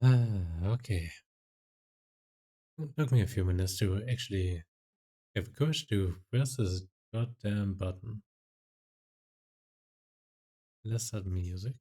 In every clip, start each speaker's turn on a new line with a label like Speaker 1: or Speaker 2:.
Speaker 1: Okay. It took me a few minutes to actually have the courage to press this goddamn button. Let's start music.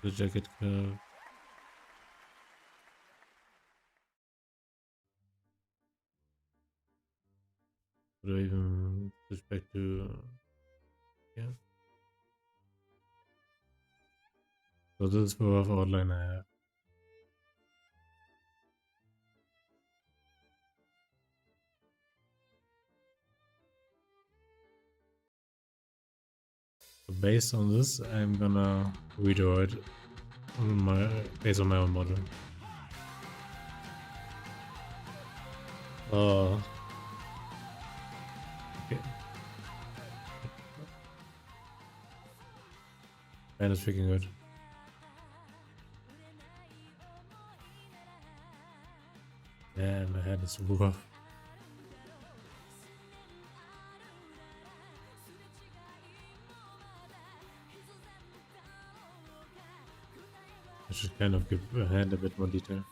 Speaker 1: The jacket curve. Or even switch back to yeah. So this is the rough outline I have. So based on this, I'm gonna redraw it on my based on my own model. Oh, okay. Man is freaking good. Yeah, my head is rough. I should kind of give a hand a bit more detail.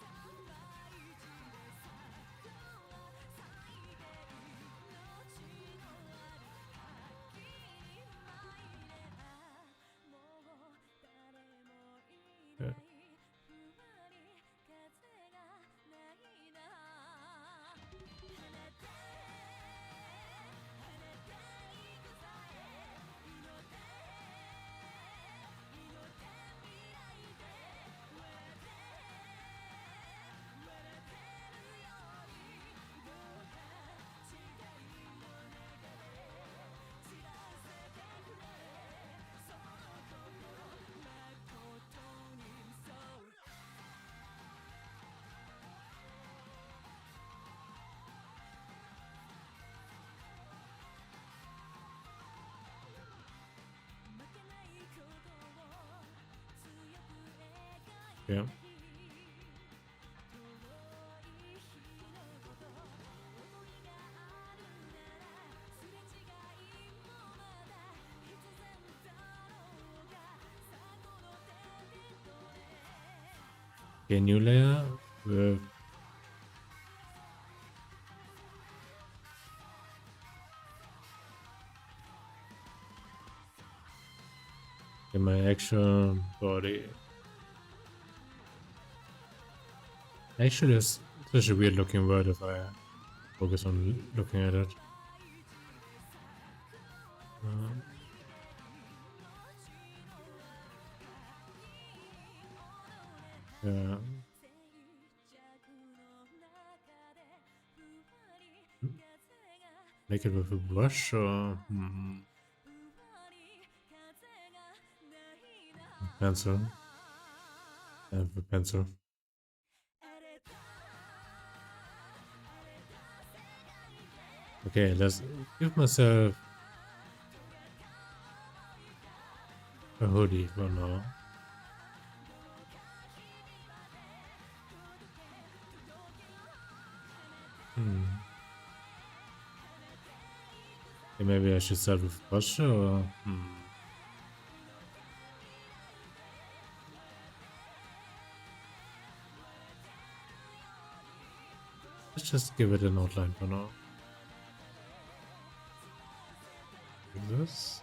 Speaker 1: Yeah. Yeah. Okay, new layer with in my actual body. Actually, it's such a weird looking word if I focus on looking at it. Um, yeah. Make it with a brush or pencil. I have a pencil. Okay, let's give myself a hoodie for now. Okay, maybe I should start with brush or let's just give it an outline for now. Like this.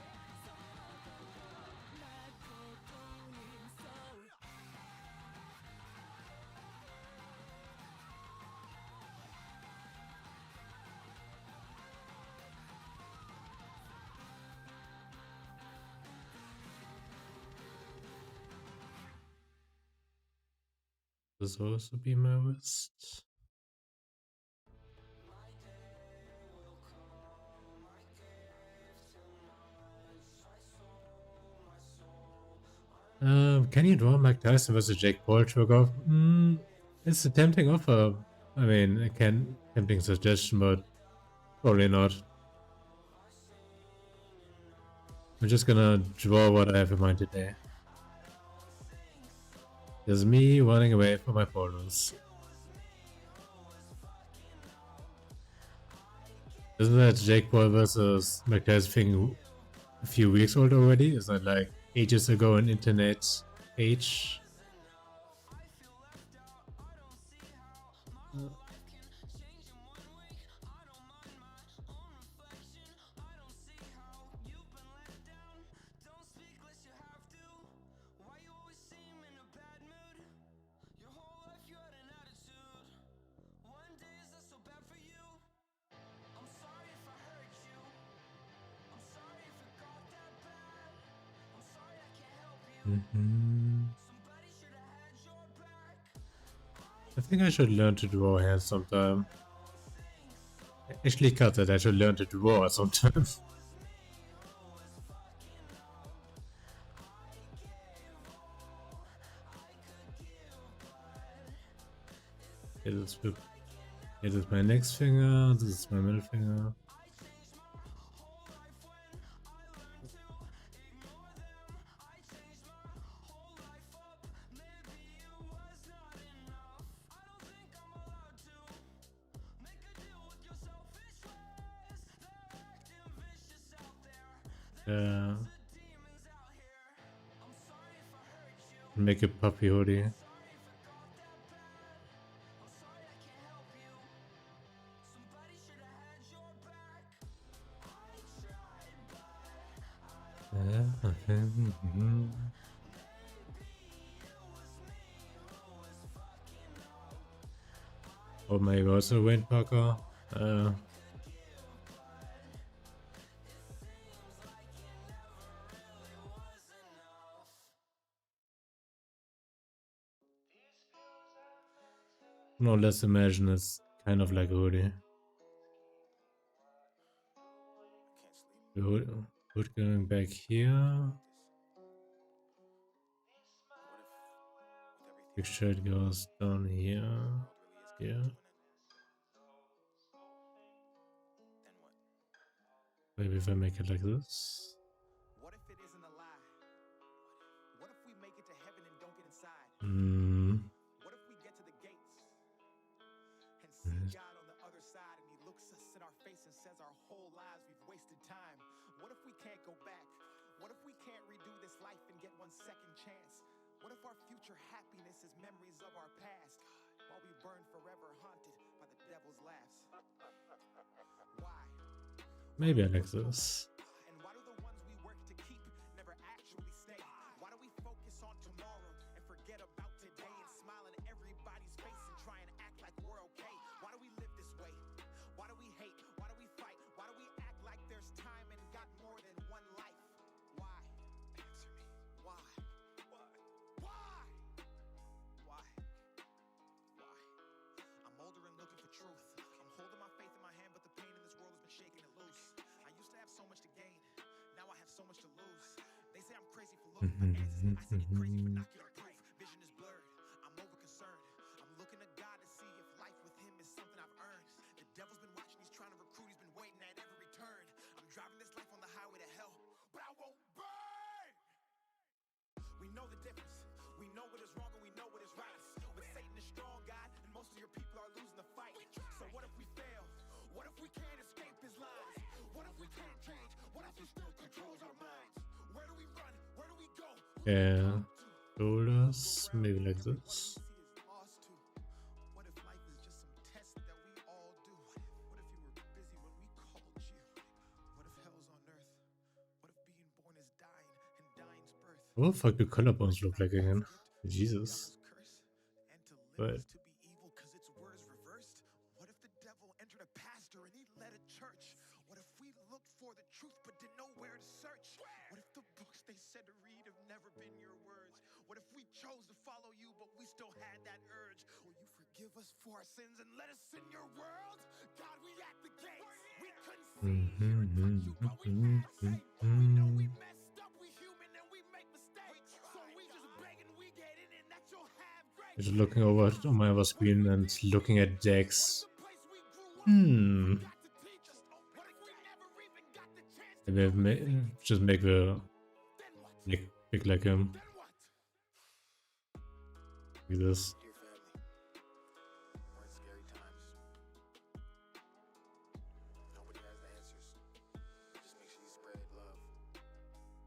Speaker 1: This will also be my wrist. Can you draw Mike Tyson versus Jake Paul to golf? It's a tempting offer. I mean, a tempting suggestion, but probably not. I'm just gonna draw what I have in mind today. There's me running away from my photos. Isn't that Jake Paul versus Mike Tyson thing a few weeks old already? Is that like ages ago on internet age? I think I should learn to draw hands sometime. Actually, cut it. I should learn to draw sometime. This is my next finger. This is my middle finger. Make a puppy hoodie. Oh my god, so Wayne Parker. No, let's imagine it's kind of like a hoodie. The hood going back here. The shirt goes down here. Here. Maybe if I make it like this. What if it isn't a lie? What if we make it to heaven and don't get inside? What if we get to the gates and see God on the other side and he looks us in our face and says our whole lives we've wasted time? What if we can't go back? What if we can't redo this life and get one second chance? What if our future happiness is memories of our past while we burn forever haunted by the devil's laughs? Why? Maybe I like this. And why do the ones we work to keep never actually stay? Why do we focus on tomorrow and forget about today and smile in everybody's face and try and act like we're okay? Why do we live this way? Why do we hate? Why do we fight? Why do we act like there's time and got more than one life? Why? Answer me. Why? Why? Why? Why? I'm older and looking for truth. I'm holding my faith in my hand, but the pain in this world has been shaking it loose. I used to have so much to gain. Now I have so much to lose. They say I'm crazy for looking for answers. I say you're crazy for not getting proof. Vision is blurred. I'm over concerned. I'm looking to God to see if life with him is something I've earned. The devil's been watching. He's trying to recruit. He's been waiting at every turn. I'm driving this life on the highway to hell, but I won't burn. We know the difference. We know what is wrong and we know what is right. But Satan is strong, God, and most of your people are losing the fight. So what if we fail? What if we can't escape his lies? What if we can't change? What if he still controls our minds? Where do we run? Where do we go? Yeah, shoulders, maybe like this. What if life is just some test that we all do? What if you were busy when we called you? What if hell's on earth? What if being born is dying and dying's birth? What the fuck do collarbones look like again? Jesus. But to be evil because its words reversed. What if the devil entered a pastor and he led a church? What if we looked for the truth but didn't know where to search? What if the books they said to read have never been your words? What if we chose to follow you but we still had that urge? Will you forgive us for our sins and let us in your world? God, we at the gates. We couldn't see you, but we had faith. We know we messed up. We human and we make mistakes. So we just begging we get in and that you'll have grace. Just looking over on my other screen and looking at decks. Maybe just make the pick like him. Like this.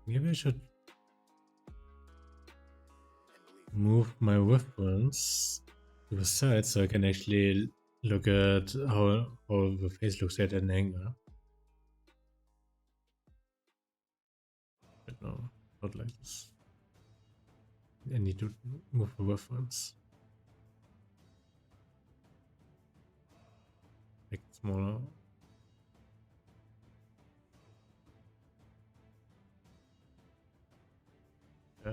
Speaker 1: Maybe I should move my weapons to the side so I can actually look at how the face looks at an angle. But no, not like this. I need to move the weapons. Make it smaller. Yeah.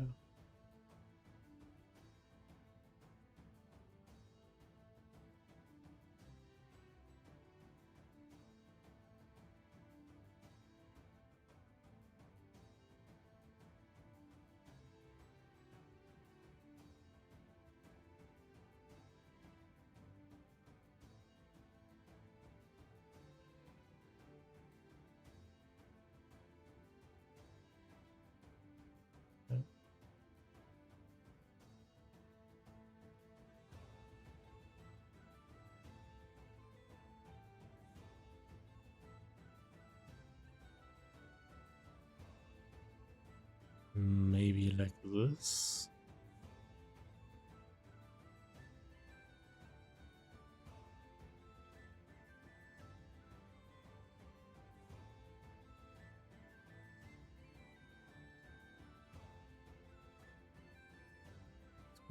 Speaker 2: like this.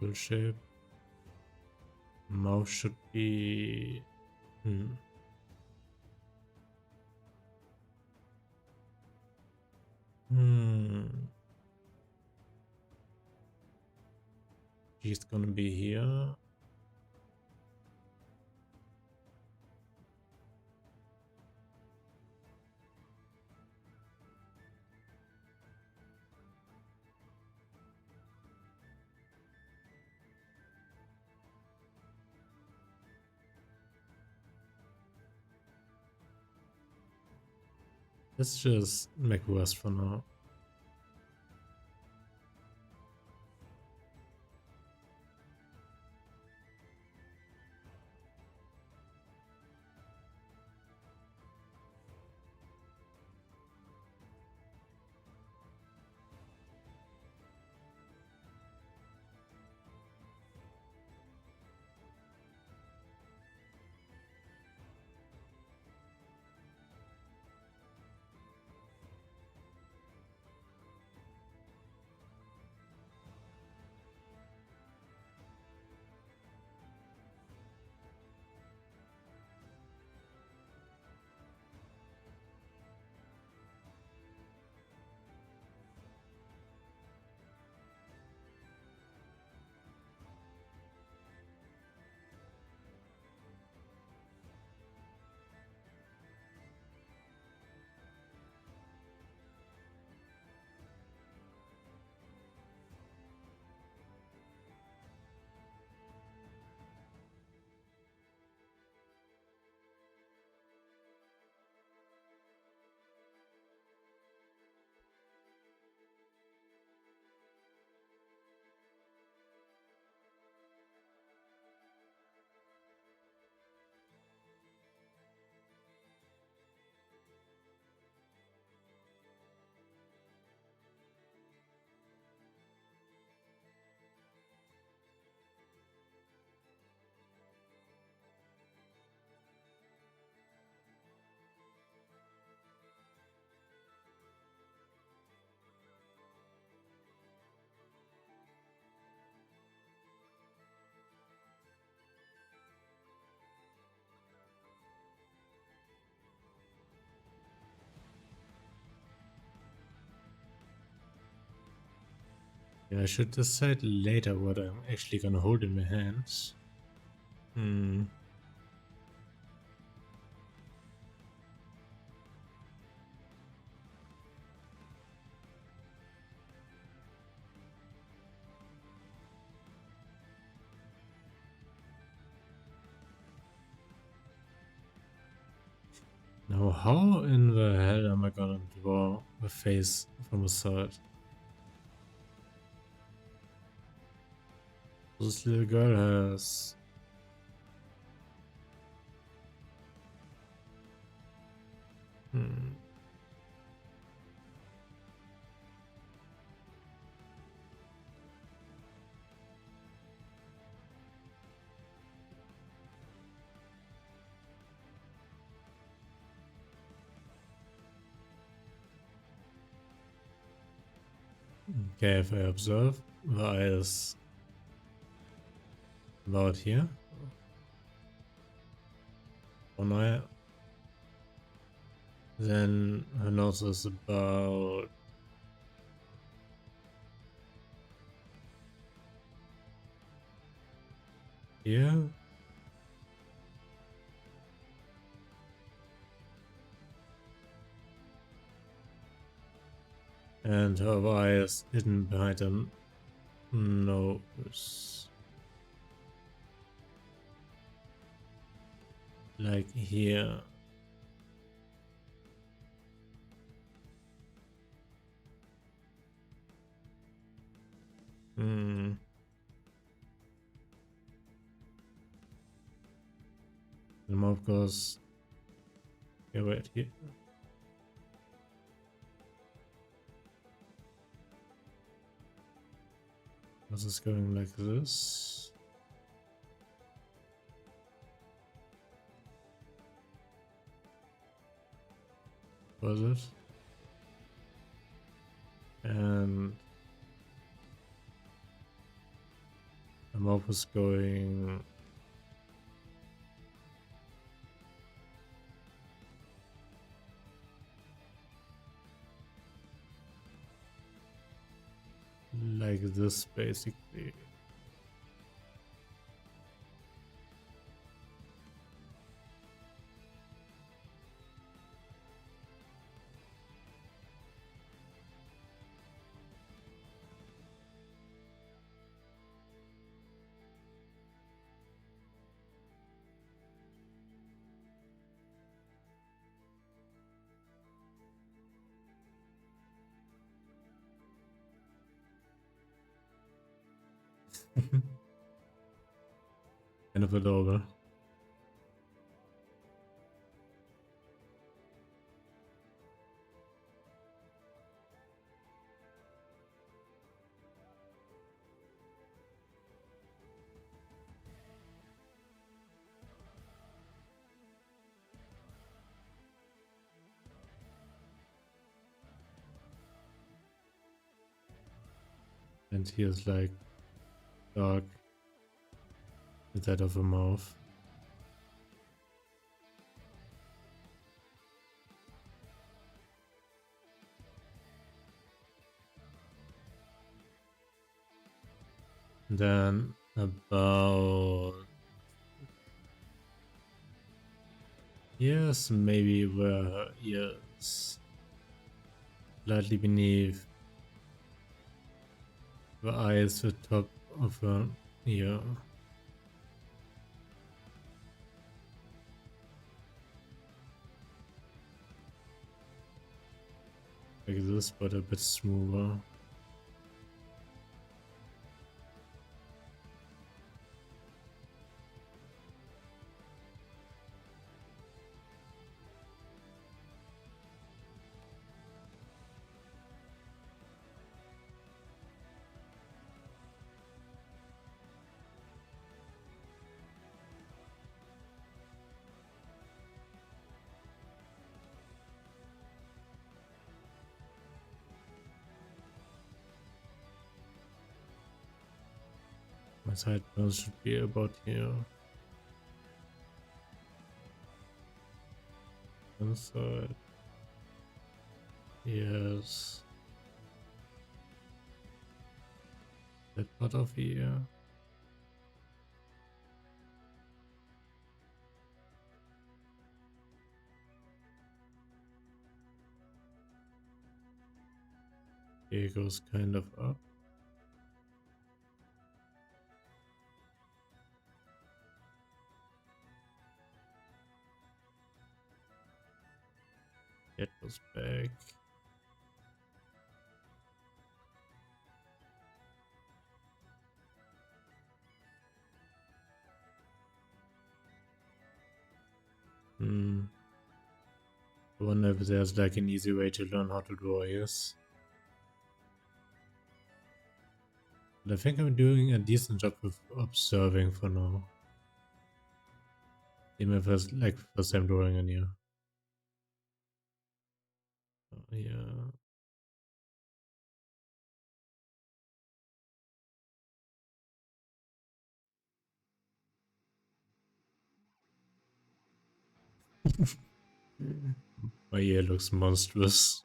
Speaker 2: Full shape. Mouse should be. She's gonna be here. Let's just make West for now. Yeah, I should decide later what I'm actually gonna hold in my hands. Now, how in the hell am I gonna draw a face from the side? This little girl has... Okay, if I observe, the eye is about here. One eye. Then her nose is about here. And her eye is hidden behind her nose. Like here. The mouth goes... Okay, wait, here. Okay, Was is going like this? Was it? And the mouth was going like this basically. Kind of adorable. And here's like dark inside of a mouth. Then about, yes, maybe where ears slightly beneath the eyes, the top of her ear. Like this, but a bit smoother. My sideburns should be about here. Inside. Yes. That part of here. Here goes kind of up. It goes back. I wonder if there's like an easy way to learn how to draw ears. But I think I'm doing a decent job with observing for now. Even if it's like first time drawing an ear. Yeah. My ear looks monstrous.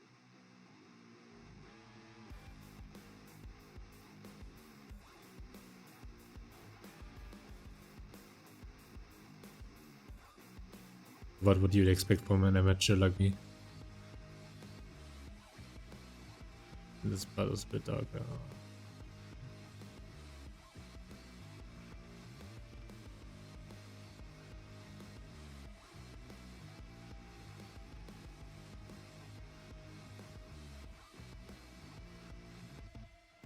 Speaker 2: What would you expect from an amateur like me? This part is a bit darker.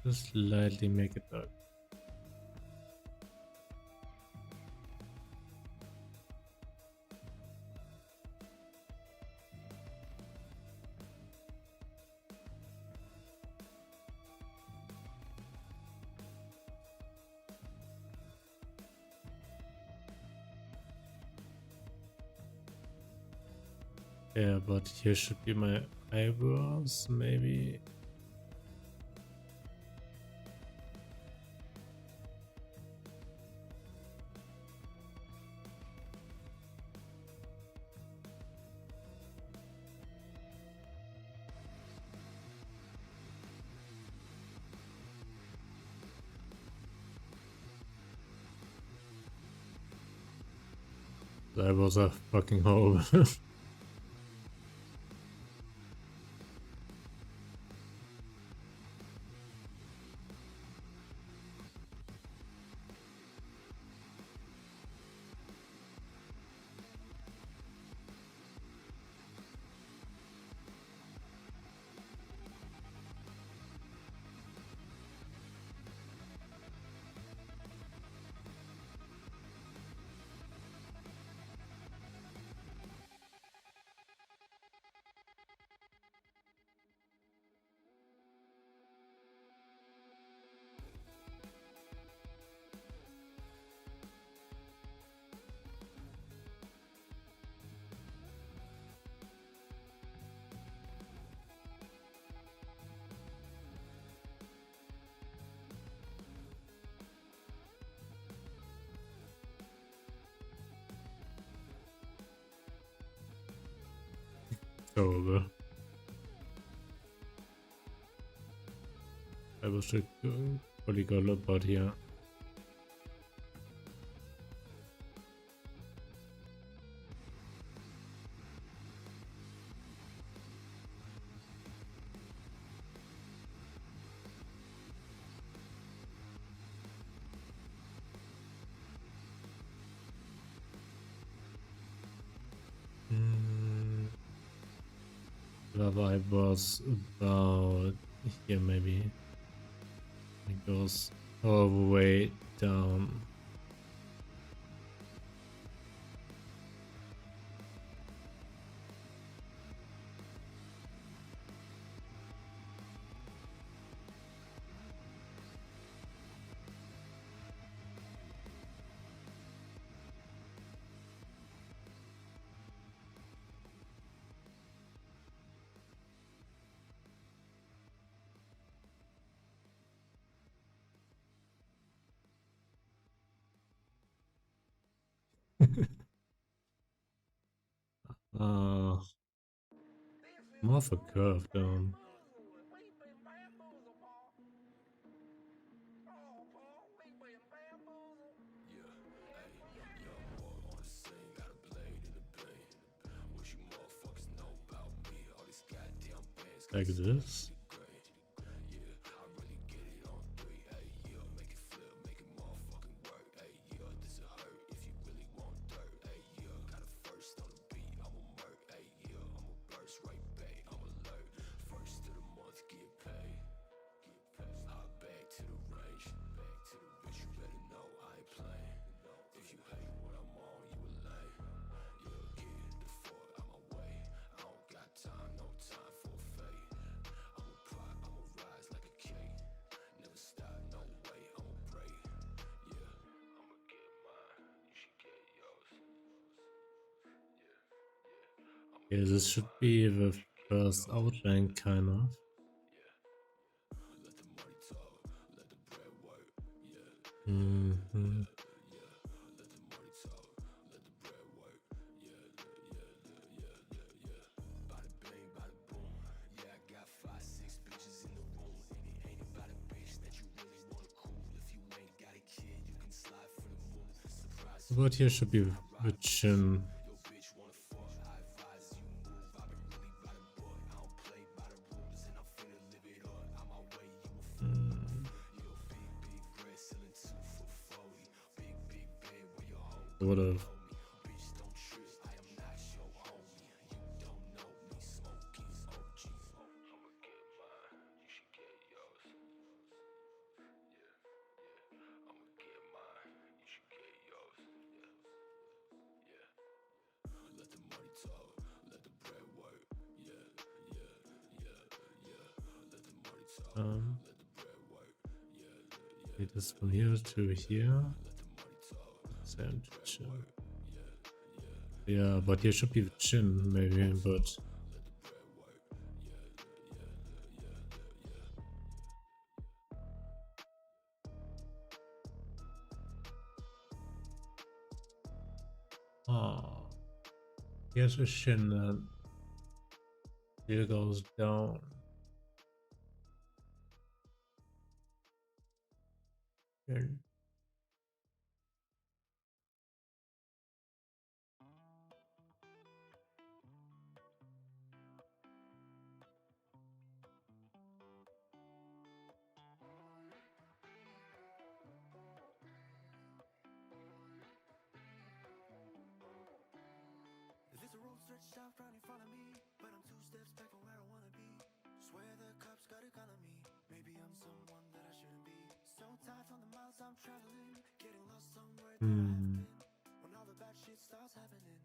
Speaker 2: Just slightly make it dark. Yeah, but here should be my eyebrows, maybe. The eyebrows are fucking horrible. Horrible. Eyebrows should probably go a lot about here. The other eyebrows about here, maybe. It goes all the way down. More of a curve down. Like this. Okay, this should be the first outline, kind of. About here should be the chin. Sort of. It is from here to here. Same chin. Yeah, but here should be the chin, maybe, but... Oh, here's a chin and here goes down. Chin.
Speaker 1: Is this a road stretched out right in front of me? But I'm 2 steps back from where I wanna be. Swear the cops got a gun on me. Maybe I'm someone that I shouldn't be. So tired from the miles I'm traveling. Getting lost somewhere that I haven't been. When all the bad shit starts happening,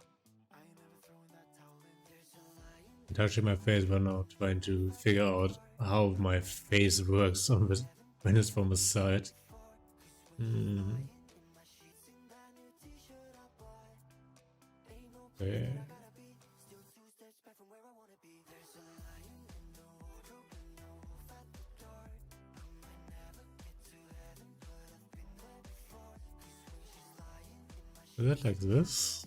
Speaker 1: I ain't never throwing that towel in. There's a lion.
Speaker 2: Touching my face but now trying to figure out how my face works on this when it's from the side. Okay. Is that like this?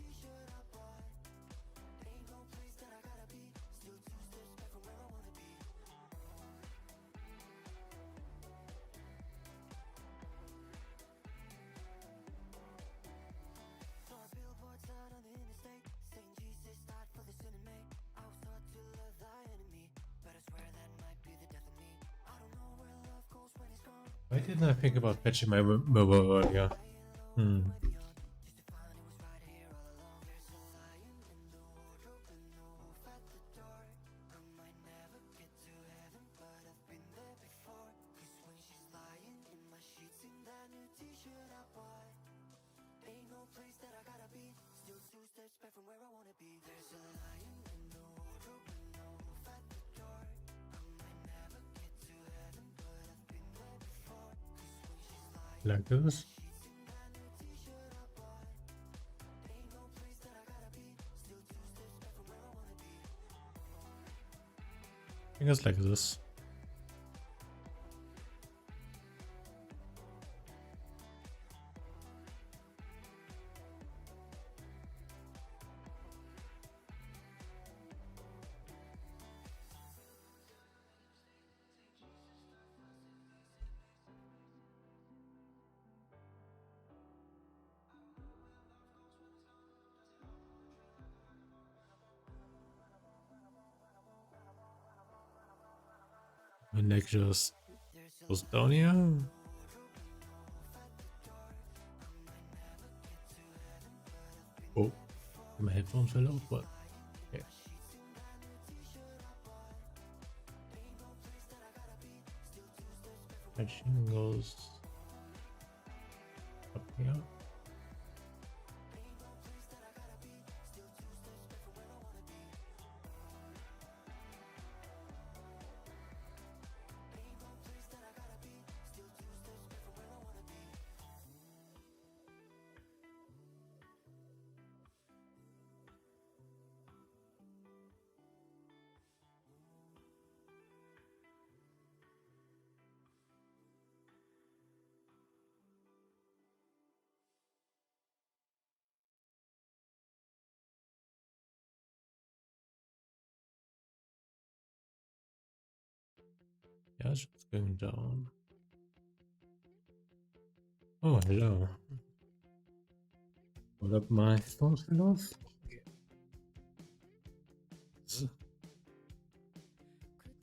Speaker 2: Why didn't I think about patching my mobile earlier? Like this? I think it's like this. My neck just goes down here. Oh, my headphones fell out, but okay. Machine goes up here. Yeah, it's just going down. Oh, hello. What up, my phones fell off?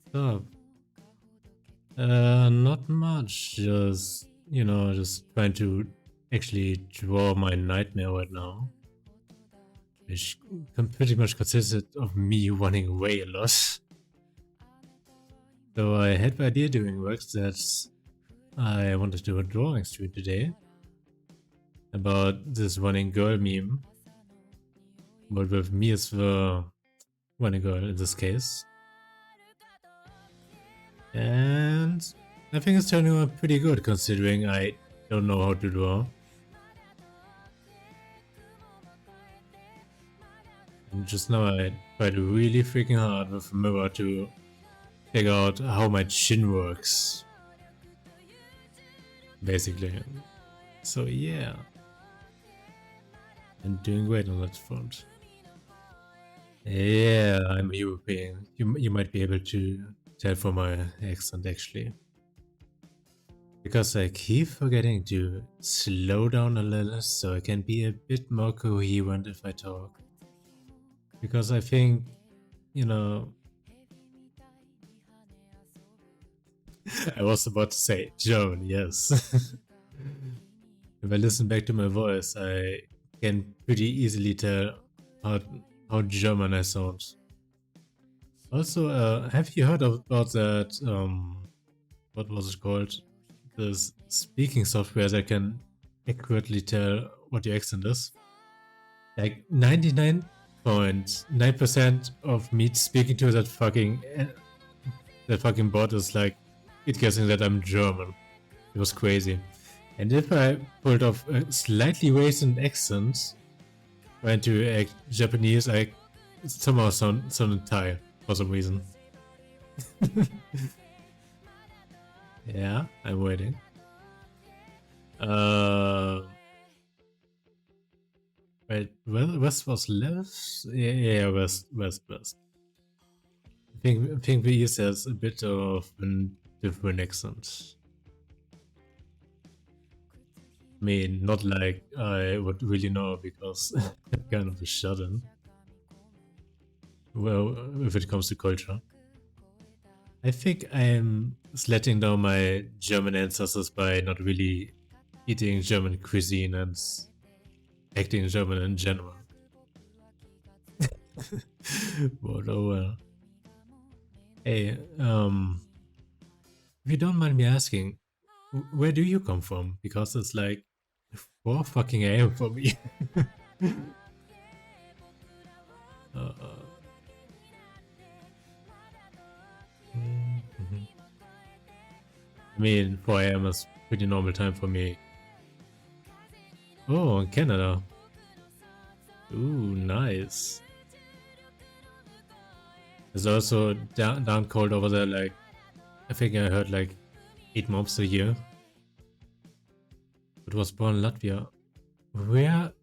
Speaker 2: Stop. Not much. Just, you know, just trying to actually draw my nightmare right now. Which pretty much consisted of me running away a lot. So I had the idea during work that I wanted to do a drawing stream today about this running girl meme, but with me as the running girl in this case. And I think it's turning out pretty good considering I don't know how to draw. And just now I tried really freaking hard with a mirror to figure out how my chin works. Basically. So yeah. I'm doing great on that front. Yeah, I'm European. You might be able to tell from my accent actually. Because I keep forgetting to slow down a little so I can be a bit more coherent if I talk. Because I think, you know, I was about to say German, yes. If I listen back to my voice, I can pretty easily tell how German I sound. Also, have you heard about that, what was it called? This speaking software that can accurately tell what your accent is? Like 99.9% of me speaking to that fucking bot is like it guessing that I'm German. It was crazy. And if I pulled off a slightly racist accent, trying to act Japanese, I somehow sounded Thai for some reason. Yeah, I'm waiting. Wait, west was left? Yeah, west. I think the east has a bit of a different accent. I mean, not like I would really know because I'm kind of a shut-in. Well, if it comes to culture. I think I'm letting down my German ancestors by not really eating German cuisine and acting German in general. But oh well. Hey, if you don't mind me asking, where do you come from? Because it's like 4 fucking AM for me. uh, mhm. I mean, 4 AM is pretty normal time for me. Oh, in Canada. Ooh, nice. It's also down cold over there, like, I think I heard like 8 months a year. It was born in Latvia. Where,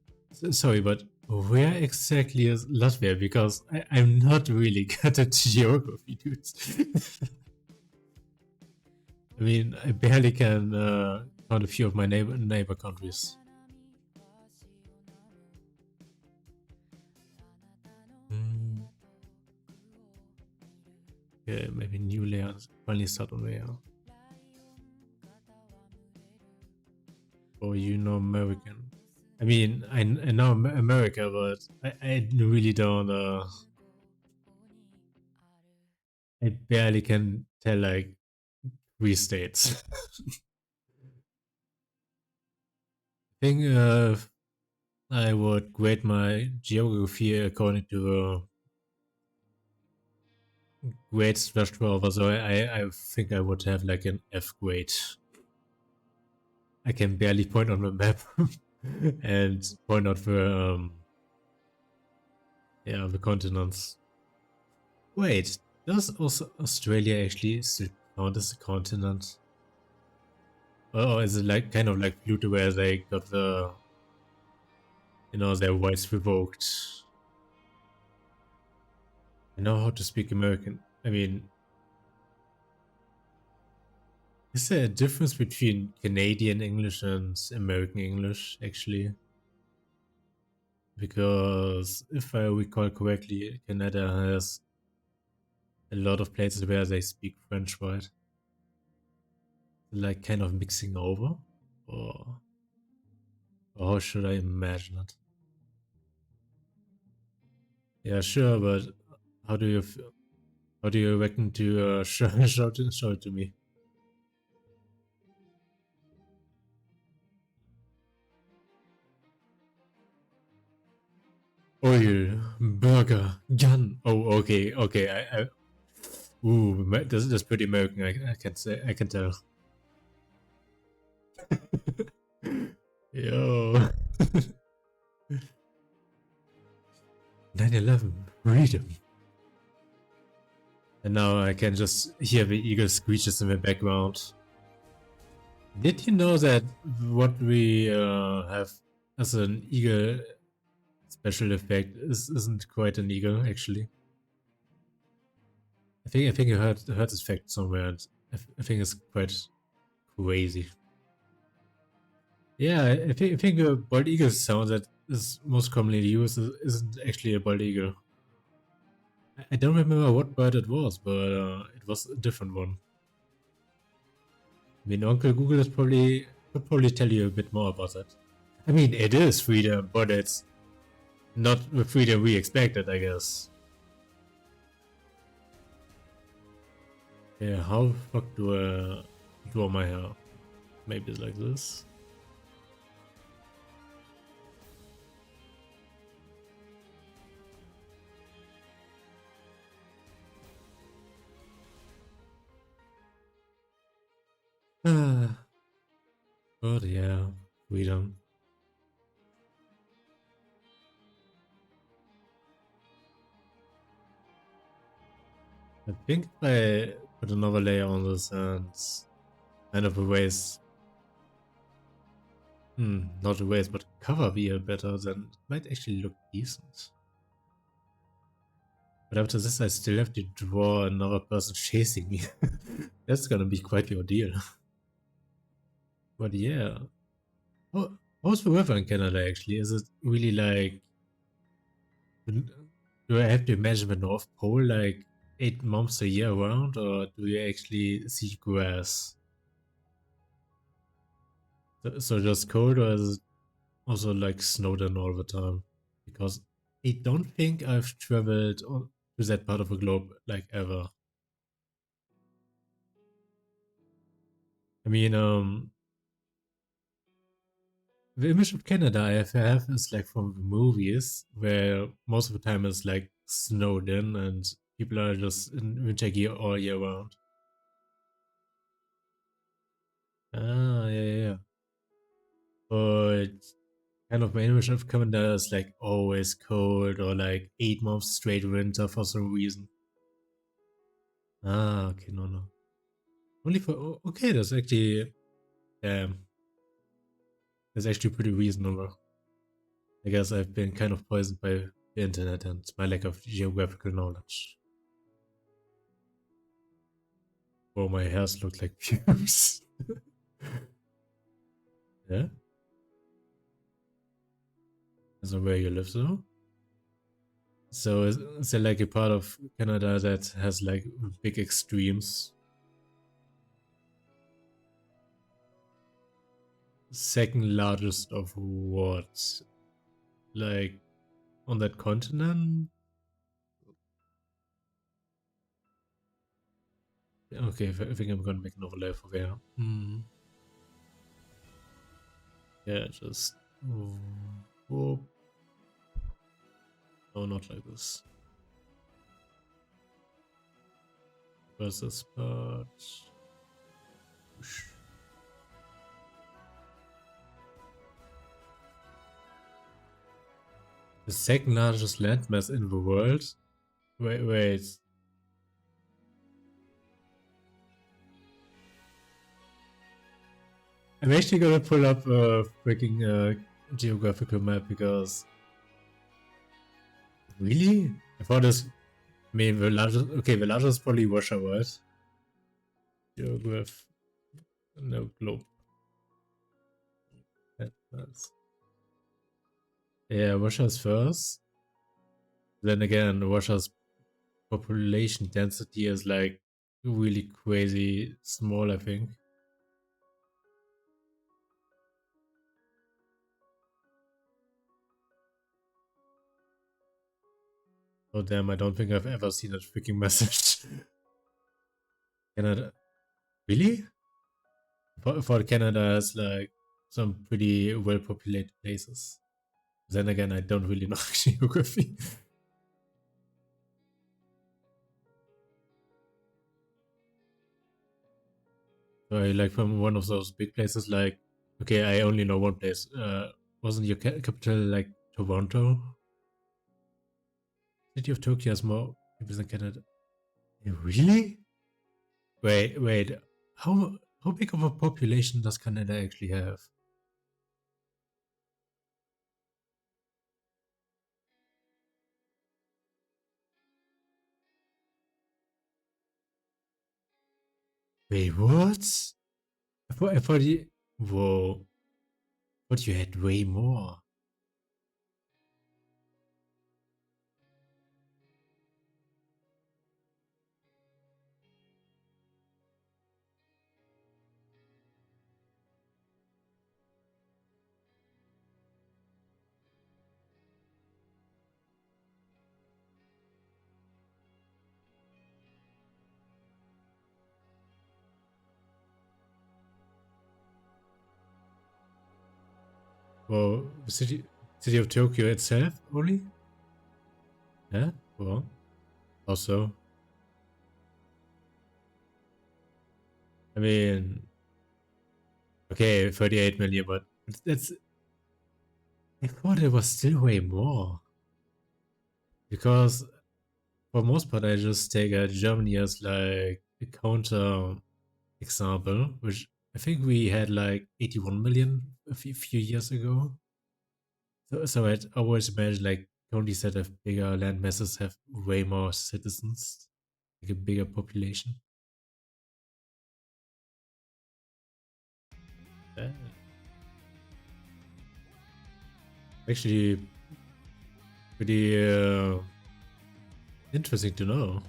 Speaker 2: sorry, but where exactly is Latvia? Because I'm not really good at geography, dudes. I mean, I barely can count a few of my neighbor countries. Okay, maybe new layers finally start on there. Or you know American. I mean, I know America, but I really don't. I barely can tell like 3 states. I think I would grade my geography according to the grade structure over, so I think I would have like an F grade. I can barely point on the map and point out the yeah, the continents. Wait, does also Australia actually count as a continent? Or is it like kind of like Pluto where they got the, you know, their rights revoked? I know how to speak American. I mean, is there a difference between Canadian English and American English actually? Because if I recall correctly, Canada has a lot of places where they speak French, right? Like kind of mixing over? Or how should I imagine it? Yeah, sure, but how do you how do you reckon to show it to me? Oil, burger, gun. Oh, okay, okay. Ooh, that's pretty American. I can say, I can tell. Yo. 9/11, freedom. And now I can just hear the eagle screeches in the background. Did you know that what we have as an eagle special effect isn't quite an eagle, actually? I think I heard this fact somewhere, and I think it's quite crazy. Yeah, I think a bald eagle sound that is most commonly used isn't actually a bald eagle. I don't remember what bird it was, but it was a different one. I mean, Uncle Google could probably tell you a bit more about that. I mean, it is freedom, but it's not the freedom we expected, I guess. Yeah, how the fuck do I draw my hair? Maybe it's like this. But yeah, freedom. I think if I put another layer on this and kind of erase, not erase, but cover the ear better, then it might actually look decent. But after this, I still have to draw another person chasing me. That's gonna be quite the ordeal. But yeah. How's the weather in Canada actually? Is it really like... Do I have to imagine the North Pole like 8 months a year around, or do you actually see grass? So just cold, or is it also like snowed in all the time? Because I don't think I've traveled to that part of the globe like ever. I mean, the image of Canada I have is like from the movies, where most of the time it's like snowed in and people are just in winter gear all year round. Ah, yeah. But kind of my image of Canada is like always cold or like 8 months straight winter for some reason. Ah, okay, no. Only for... Okay, that's actually... Damn. That's actually pretty reasonable. I guess I've been kind of poisoned by the internet and my lack of geographical knowledge. Oh, my hairs look like pubes. Yeah? So where you live though? So is there like a part of Canada that has like big extremes? Second largest of what? Like on that continent? Okay, I think I'm gonna make an overlay for there. Yeah, just... Oh. No, not like this. Where's this part? Whoosh. The second largest landmass in the world? Wait. I'm actually gonna pull up a freaking geographical map because... Really? I thought this... I mean, the largest... Okay, the largest is probably Russia, right? Geograph... No, globe. That's... Yeah, Russia's first. Then again, Russia's population density is like really crazy small, I think. Oh damn, I don't think I've ever seen that freaking message. Canada... Really? For Canada has like some pretty well populated places. Then again, I don't really know geography. So I like from one of those big places like... Okay, I only know one place. Wasn't your capital like Toronto? city of Tokyo has more people than Canada. Really? Wait. How big of a population does Canada actually have? Wait, what? I thought you. Whoa. I thought you had way more. Well, the city of Tokyo itself only? Yeah? Well, also. I mean, okay, 38 million, but that's. I thought it was still way more. Because for most part, I just take Germany as like a counter example, which I think we had like 81 million a few years ago. So I'd always imagine like countries that have bigger land masses have way more citizens, like a bigger population. Uh, Actually, pretty interesting to know.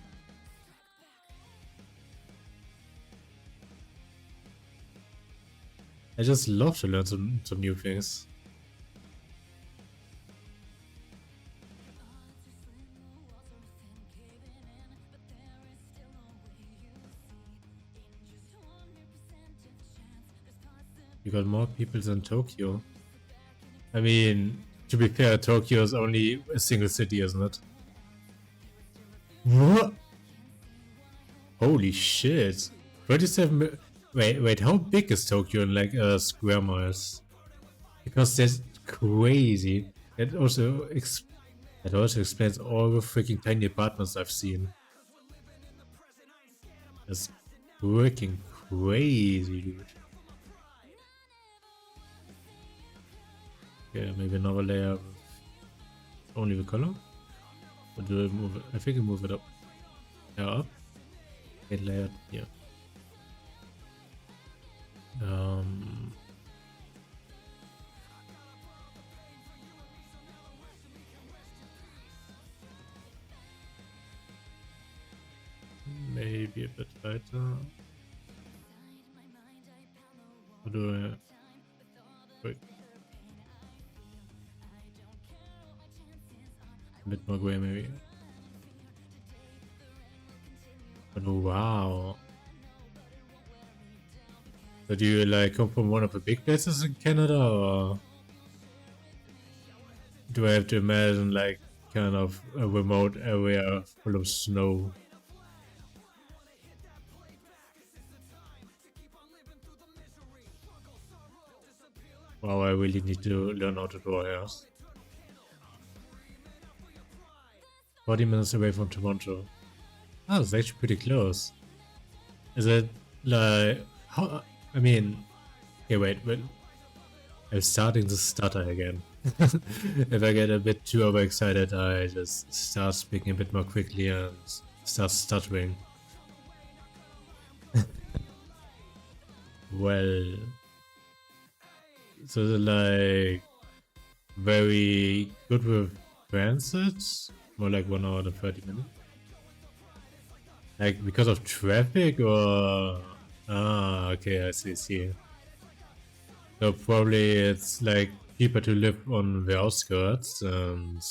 Speaker 2: I just love to learn some new things. You got more people than Tokyo. I mean, to be fair, Tokyo is only a single city, isn't it? What? Holy shit. 37. Wait, how big is Tokyo in like square miles? Because that's crazy. That also explains all the freaking tiny apartments I've seen. That's freaking crazy, dude. Okay, maybe another layer with only the color? Or do I move it? I think I move it up. Yeah, up. Okay, layered here. Maybe a bit weiter. Or do I... Wait. A bit more gray maybe. But wow. So do you like come from one of the big places in Canada, or do I have to imagine like kind of a remote area full of snow? Wow, I really need to learn how to draw here. 40 minutes away from Toronto. Oh, it's actually pretty close. Is it like how? I mean, okay, wait. I'm starting to stutter again. If I get a bit too overexcited, I just start speaking a bit more quickly and start stuttering. Well, so like very good with transit, more like 1 hour and 30 minutes. Like because of traffic, or okay, I see. So probably it's like cheaper to live on the outskirts, and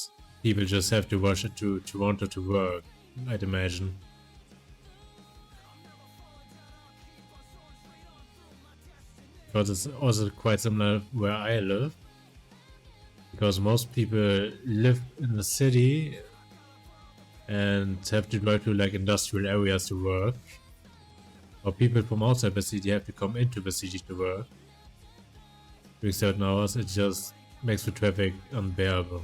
Speaker 2: people just have to rush to Toronto to work, I'd imagine. Because it's also quite similar where I live. Because most people live in the city and have to drive to like industrial areas to work. Or people from outside the city have to come into the city to work. During certain hours, it just makes the traffic unbearable.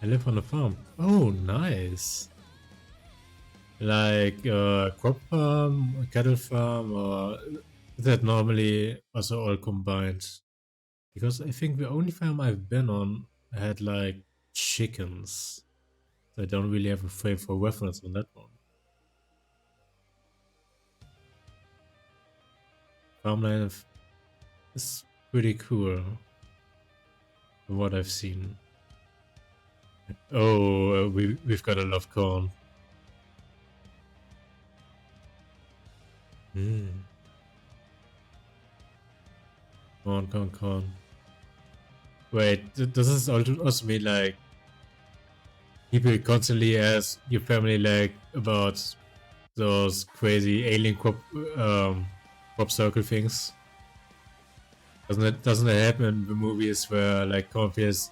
Speaker 2: live on a farm. Oh, nice. Like a crop farm, a cattle farm, or is that normally also all combined? Because I think the only farm I've been on had like chickens. So I don't really have a frame for reference on that one. Farmland is pretty cool from what I've seen. Oh, we've got a lot of corn. Corn. Wait, does this also mean like people constantly ask your family like about those crazy alien crop circle things? Doesn't it happen in the movies where like Cornfields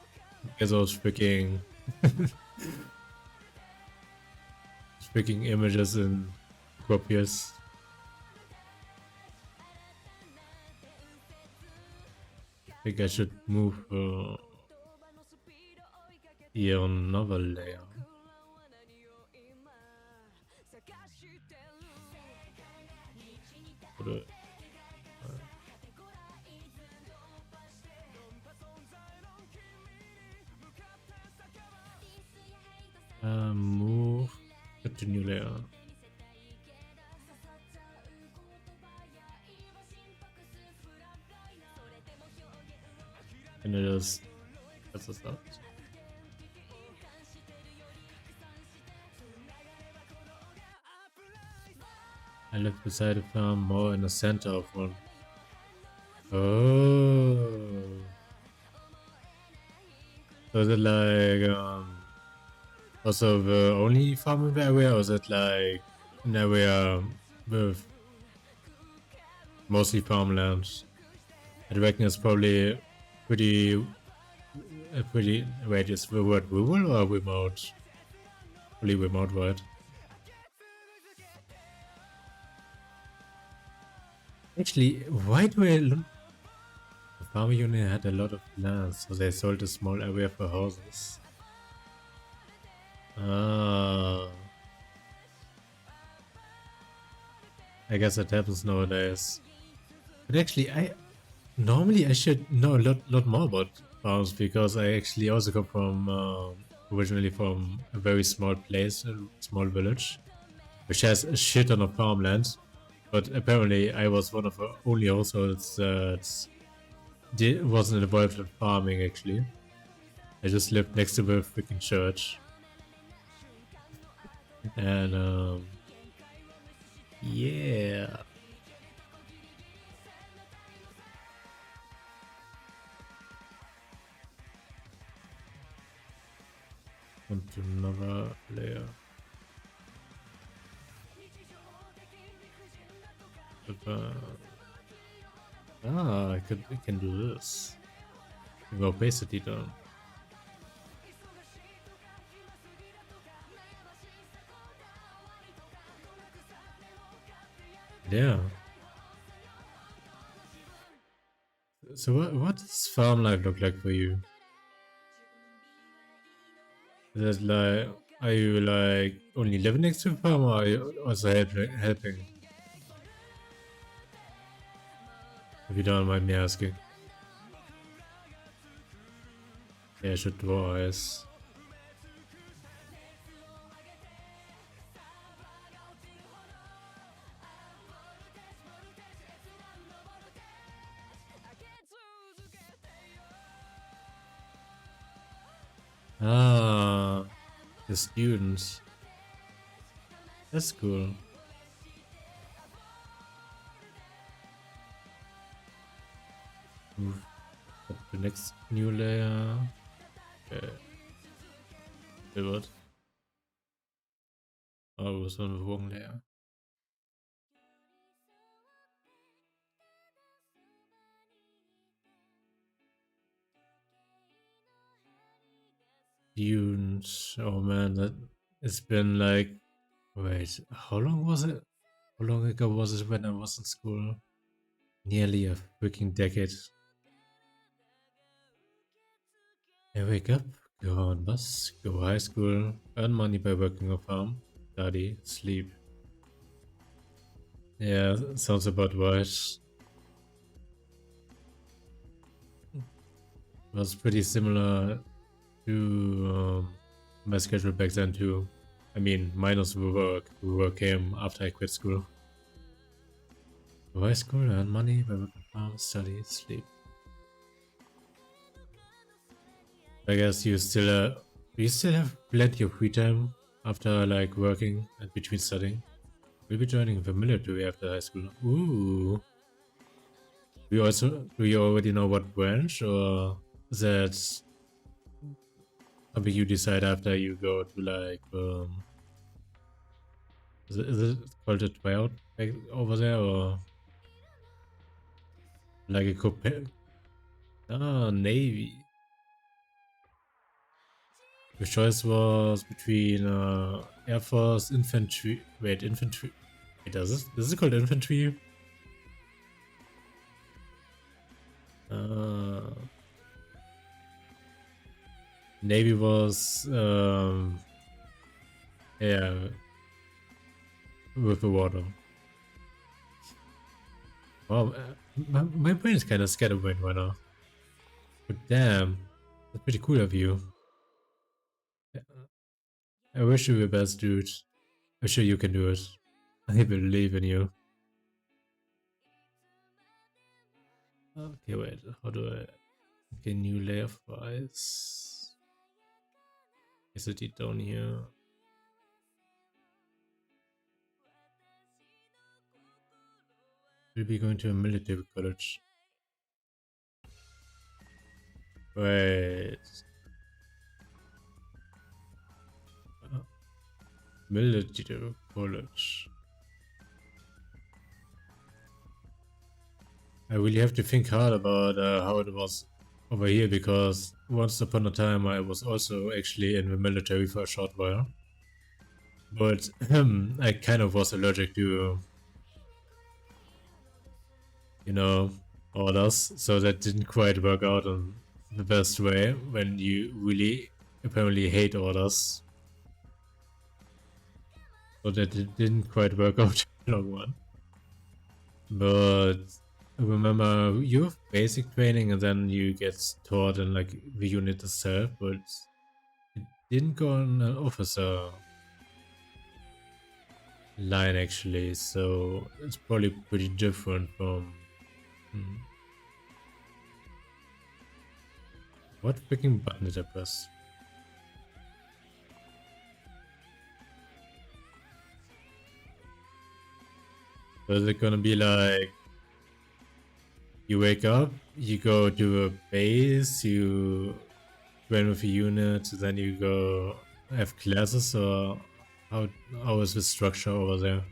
Speaker 2: gets those freaking freaking images in crop years? I think I should move here on another layer. Move to new layer. And it is that's what's up. I live beside a farm, more in the center of one. Oh. So is it like also the only farm in the area, or is it like an area with mostly farmland? I reckon it's probably pretty wait, is the word rural or remote? Probably remote, right? Actually, why do I look? The farm unit had a lot of land, so they sold a small area for houses. Ah, I guess that happens nowadays. But actually, normally I should know a lot more about farms because I actually also come from originally from a very small place, a small village, which has a shit ton of farmland. But apparently, I was one of the only households that wasn't involved in farming. Actually, I just lived next to the freaking church, and yeah. Onto another layer. I can do this. Go opacity down. Yeah. So what does farm life look like for you? Is it like, are you like only living next to a farm, or are you also helping? If you don't mind me asking. Yeah, I should draw eyes. Ah, the students. That's cool. Move up to the next new layer. Okay. Wait, what? Oh, it was on the wrong layer. Dunes. Oh man, that it's been like, wait, how long was it? How long ago was it when I was in school? Nearly a freaking decade. I wake up Go on bus, go high school, earn money by working on farm, study, sleep. Yeah, sounds about right. Was pretty similar to my schedule back then too. I mean, minus the work. The work came after I quit school. Go high school, earn money by working on farm, study, sleep. I guess you still have plenty of free time after like working and between studying. We'll be joining the military after high school. Ooh. Do you already know what branch, or is that something you decide after you go to like is it called a tryout back over there, or like a Navy? The choice was between Air Force, infantry. Wait, infantry. Wait, is it called infantry? Navy was yeah, with the water. Wow, my brain is kind of scatterbrained right now. But damn, that's pretty cool of you. I wish you the best, dude. I'm sure you can do it. I believe in you. Okay, wait. How do I? Okay, new layer for ice. Is it down here? We'll be going to a military college. Wait. Military college. I really have to think hard about how it was over here, because once upon a time I was also actually in the military for a short while. But I kind of was allergic to, you know, orders, so that didn't quite work out in the best way when you really apparently hate orders. So that it didn't quite work out in the long run. But I remember you have basic training and then you get taught in like the unit itself, but it didn't go on an officer line actually, so it's probably pretty different from what freaking button did I press? So is it gonna be like you wake up, you go to a base, you train with a unit, then you go have classes, or how is the structure over there?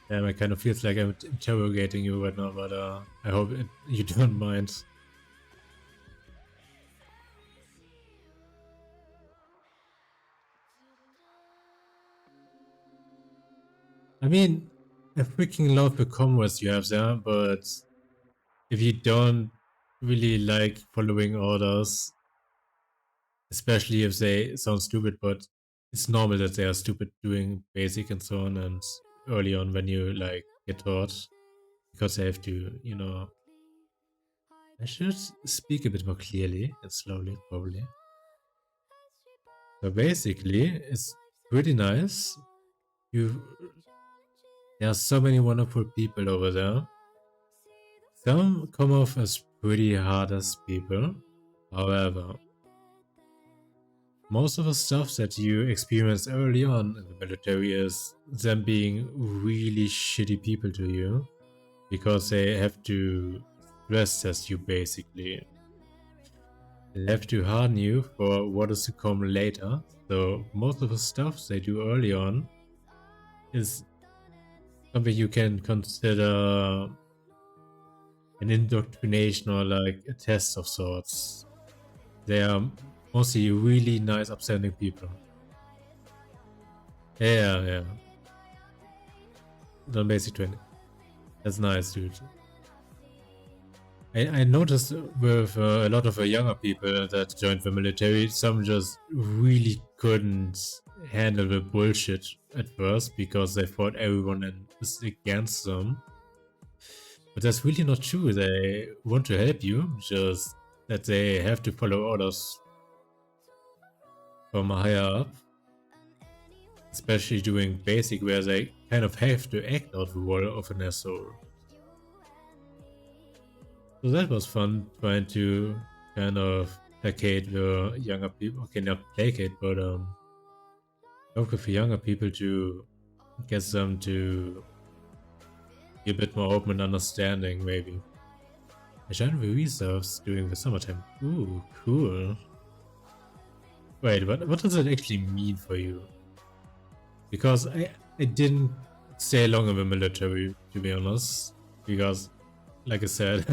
Speaker 2: Damn, it kind of feels like I'm interrogating you right now, but I hope you don't mind. I mean, I freaking love the comrades you have there, but if you don't really like following orders, especially if they sound stupid, but it's normal that they are stupid doing basic and so on, and early on when you like get taught, because they have to, you know. I should speak a bit more clearly and slowly, probably. So basically, it's pretty nice. There are so many wonderful people over there. Some come off as pretty hard as people. However, most of the stuff that you experience early on in the military is them being really shitty people to you, because they have to stress test you basically. They have to harden you for what is to come later. So most of the stuff they do early on is something you can consider an indoctrination or like a test of sorts. They are mostly really nice, upstanding people. Yeah, yeah. Done basic training. That's nice, dude. I noticed with a lot of younger people that joined the military, some just really couldn't handle the bullshit at first because they thought everyone is against them. But that's really not true. They want to help you, just that they have to follow orders from higher up. Especially doing basic where they kind of have to act out the role of an asshole. So that was fun trying to kind of placate the younger people. Okay, not placate, but work with the younger people to get them to be a bit more open and understanding, maybe. I joined the reserves during the summertime. Ooh, cool. Wait, what does it actually mean for you? Because I didn't stay long in the military, to be honest. Because, like I said,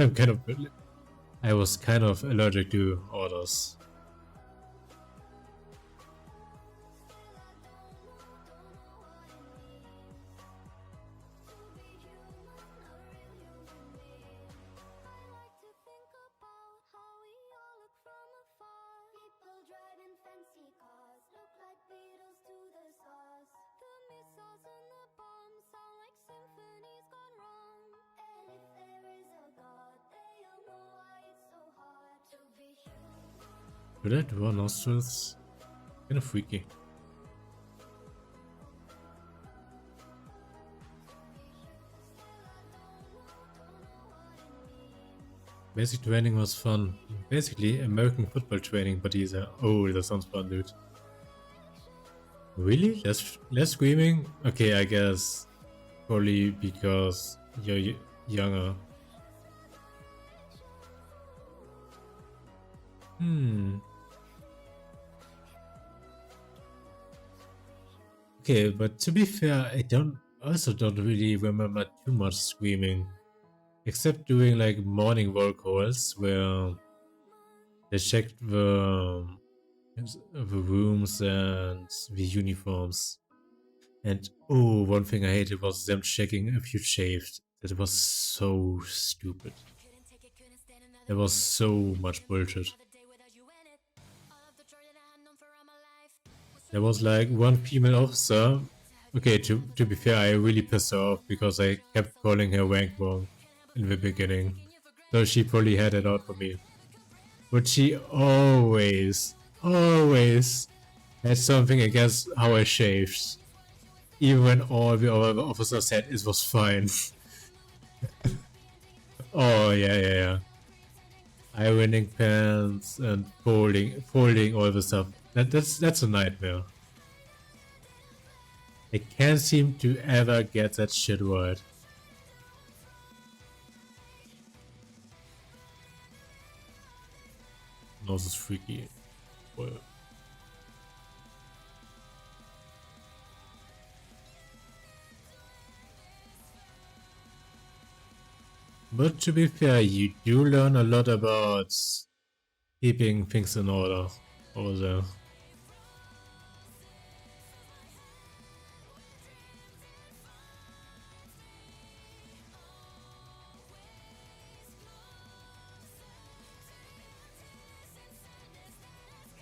Speaker 2: I was kind of allergic to orders. Should I draw nostrils? Kind of freaky. Basic training was fun. Basically, American football training, but he's a... Oh, that sounds fun, dude. Really? Less screaming? Okay, I guess probably because you're younger. Okay, but to be fair, I also don't really remember too much screaming. Except doing like morning roll calls where they checked the rooms and the uniforms. And oh, one thing I hated was them checking if you shaved. That was so stupid. There was so much bullshit. There was like one female officer. Okay, to be fair, I really pissed her off because I kept calling her wank wrong in the beginning. So she probably had it out for me. But she always had something against how I shaved. Even when all the other officers said it was fine. Oh, yeah. Ironing pants and folding all the stuff. That's a nightmare. I can't seem to ever get that shit right. Nose is freaky. Well. But to be fair, you do learn a lot about keeping things in order over there.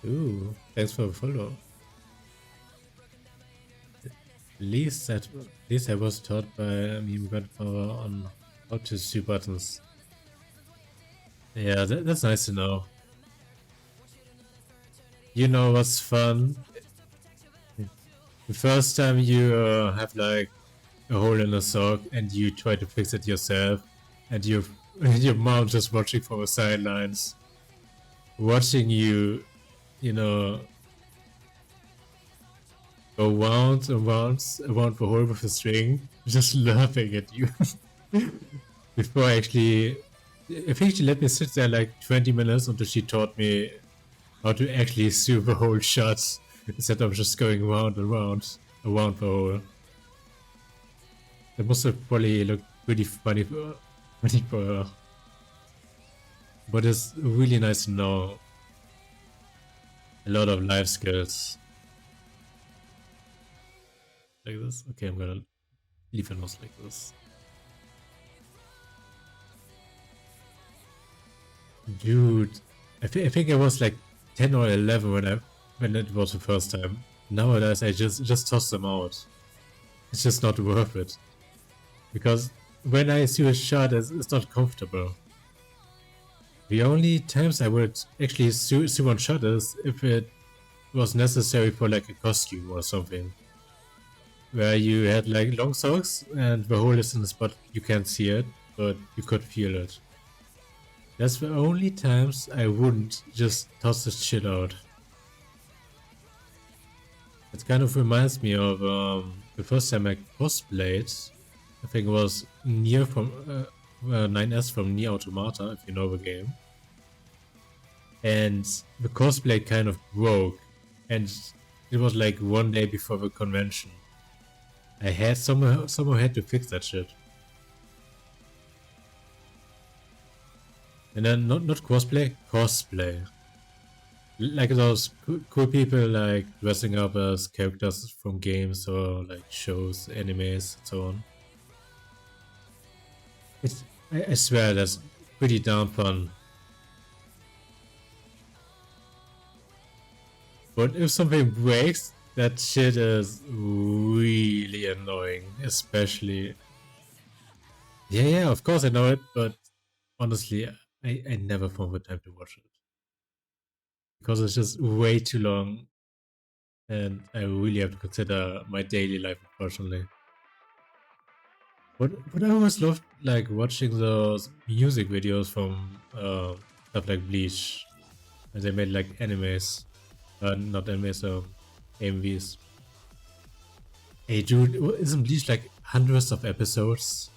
Speaker 2: Ooh, thanks for the follow. At least I was taught by meme grandfather on how to see buttons. Yeah, that's nice to know. You know what's fun? The first time you have like a hole in a sock and you try to fix it yourself, and your mom just watching from the sidelines, watching you, go round and around the hole with a string, just laughing at you. Before I think she let me sit there like 20 minutes until she taught me how to actually sew the hole shut instead of just going round and round around the hole. That must have probably looked pretty funny for her. But it's really nice to know a lot of life skills. Like this? Okay, I'm gonna leave a nose like this. Dude, I think I was like 10 or 11 when it was the first time. Nowadays I just toss them out. It's just not worth it. Because when I see a shot, it's not comfortable. The only times I would actually see one shot is if it was necessary for like a costume or something. Where you had like long socks and the hole is in the spot you can't see it, but you could feel it. That's the only times I wouldn't just toss this shit out. It kind of reminds me of the first time I cosplayed. I think it was Nier from 9S from Nier Automata, if you know the game. And the cosplay kind of broke, and it was like one day before the convention. I had somehow had to fix that shit. And then not cosplay. Like those cool people like dressing up as characters from games or like shows, animes, and so on. I swear that's pretty damn fun. But if something breaks, that shit is really annoying, especially... Yeah, of course I know it, but honestly, I never found the time to watch it. Because it's just way too long, and I really have to consider my daily life, unfortunately. But I always loved like watching those music videos from stuff like Bleach, and they made like animes, not animes, AMVs. Hey dude, isn't Bleach like hundreds of episodes?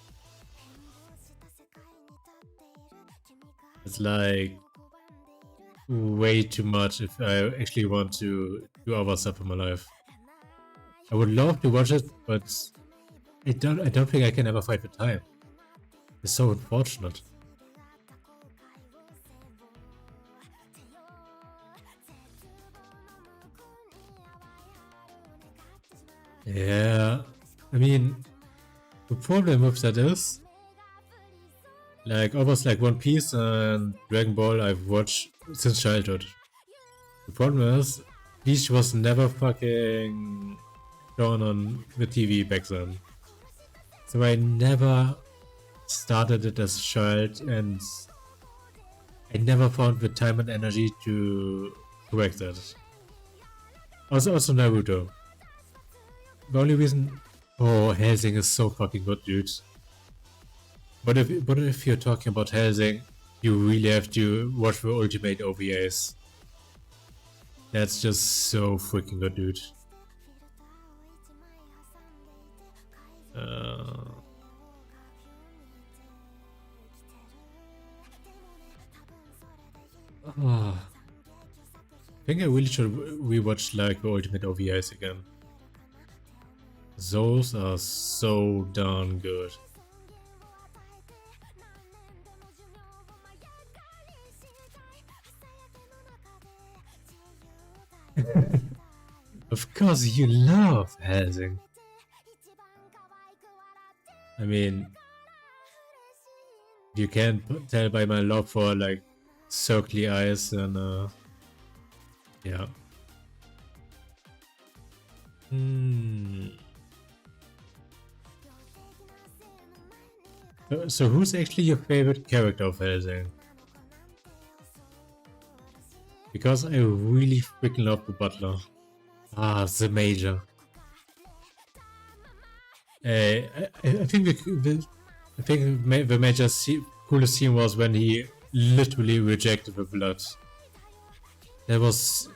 Speaker 2: It's like way too much if I actually want to do other stuff in my life. I would love to watch it, but I don't think I can ever find the time. It's so unfortunate. Yeah, I mean, the problem with that is, like, almost like One Piece and Dragon Ball I've watched since childhood. The problem is, Bleach was never fucking shown on the TV back then. So I never started it as a child, and I never found the time and energy to correct that. Also Naruto. The only reason... Oh, Helsing is so fucking good, dude. But if you're talking about Helsing, you really have to watch the Ultimate OVAs. That's just so freaking good, dude. I think I really should rewatch like the Ultimate OVAs again. Those are so darn good. Of course you love Helsing. I mean, you can tell by my love for like circly eyes and yeah. So who's actually your favorite character of Helsing? Because I really freaking love the butler. Ah, the major. I think the major coolest scene was when he literally rejected the blood. That was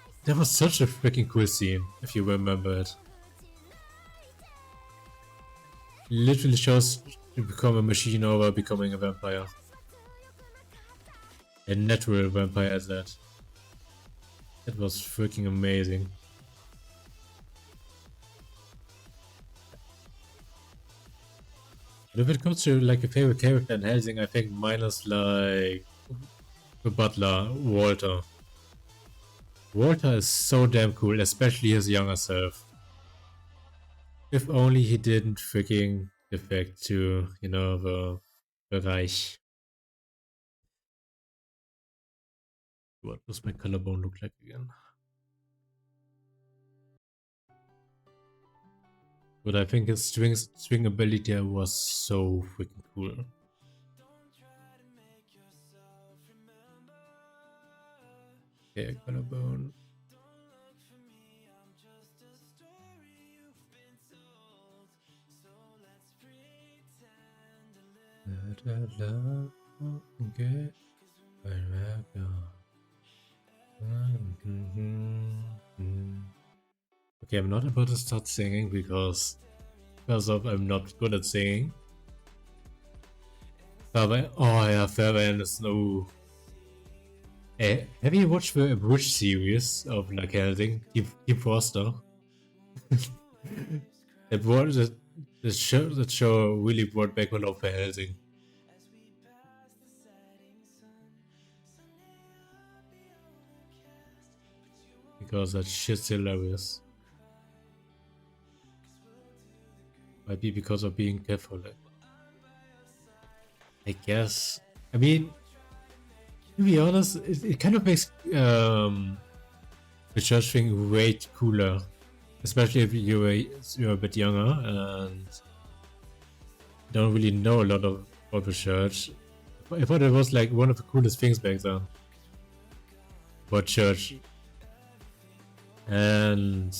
Speaker 2: such a freaking cool scene, if you remember it. Literally shows to become a machine over becoming a vampire. A natural vampire at that. That was freaking amazing. But if it comes to like a favorite character in Helsing, I think mine is like the butler, Walter. Walter is so damn cool, especially his younger self. If only he didn't freaking defect to, you know, the Reich. What does my collarbone look like again? But I think his string ability was so freaking cool. Okay, collarbone. Okay. Okay, I'm not about to start singing because I'm not good at singing. Oh yeah, Fairbairn is no. Have you watched the Bridge series of like Helsing? Team Forster. That show really brought back a lot of Helsing. Because that shit's hilarious. Might be because of being Catholic. I guess. I mean, to be honest, it kind of makes the church thing way cooler. Especially if you're a bit younger and don't really know a lot about the church. I thought it was like one of the coolest things back then. About church. And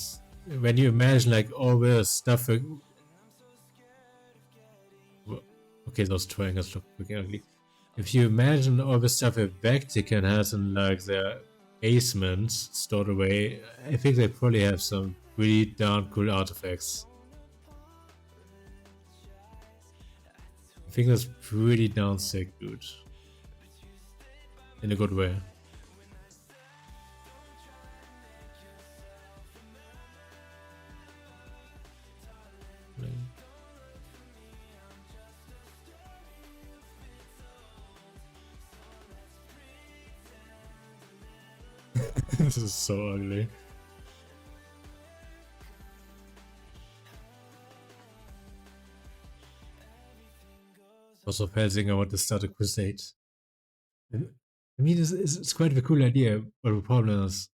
Speaker 2: when you imagine like all the stuff. Okay, those triangles look freaking ugly. If you imagine all the stuff the Vatican has in like their basements stored away, I think they probably have some really darn cool artifacts. I think that's pretty darn sick, dude. In a good way. This is so ugly. Also, Helsing, I want to start a crusade. I mean, it's quite a cool idea, but the problem is,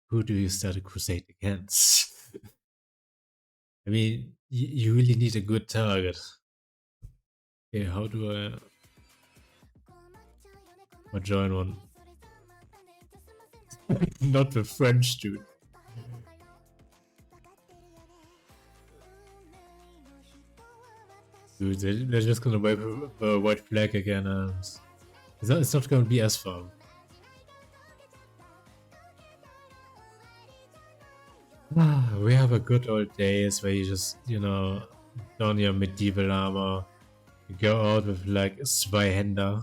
Speaker 2: who do you start a crusade against? I mean, you really need a good target. Okay, how do I join one? Not the French, dude. Dude, they're just gonna wave the white flag again, and it's not gonna be as fun. We have a good old days where you just, you know, don your medieval armor, you go out with like a Zweihänder.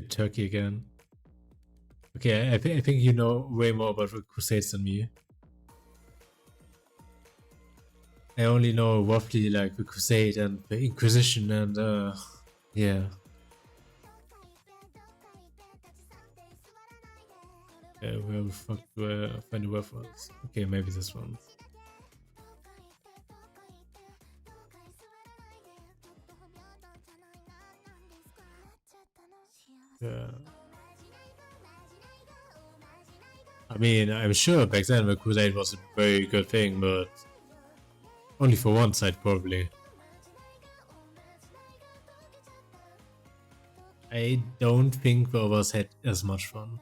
Speaker 2: Turkey again. Okay, I think you know way more about the Crusades than me. I only know roughly like the Crusade and the Inquisition and yeah. Where the fuck do I find the reference? Okay, maybe this one. Yeah. I mean, I'm sure back then the Crusade was a very good thing, but only for one side probably. I don't think the others had as much fun.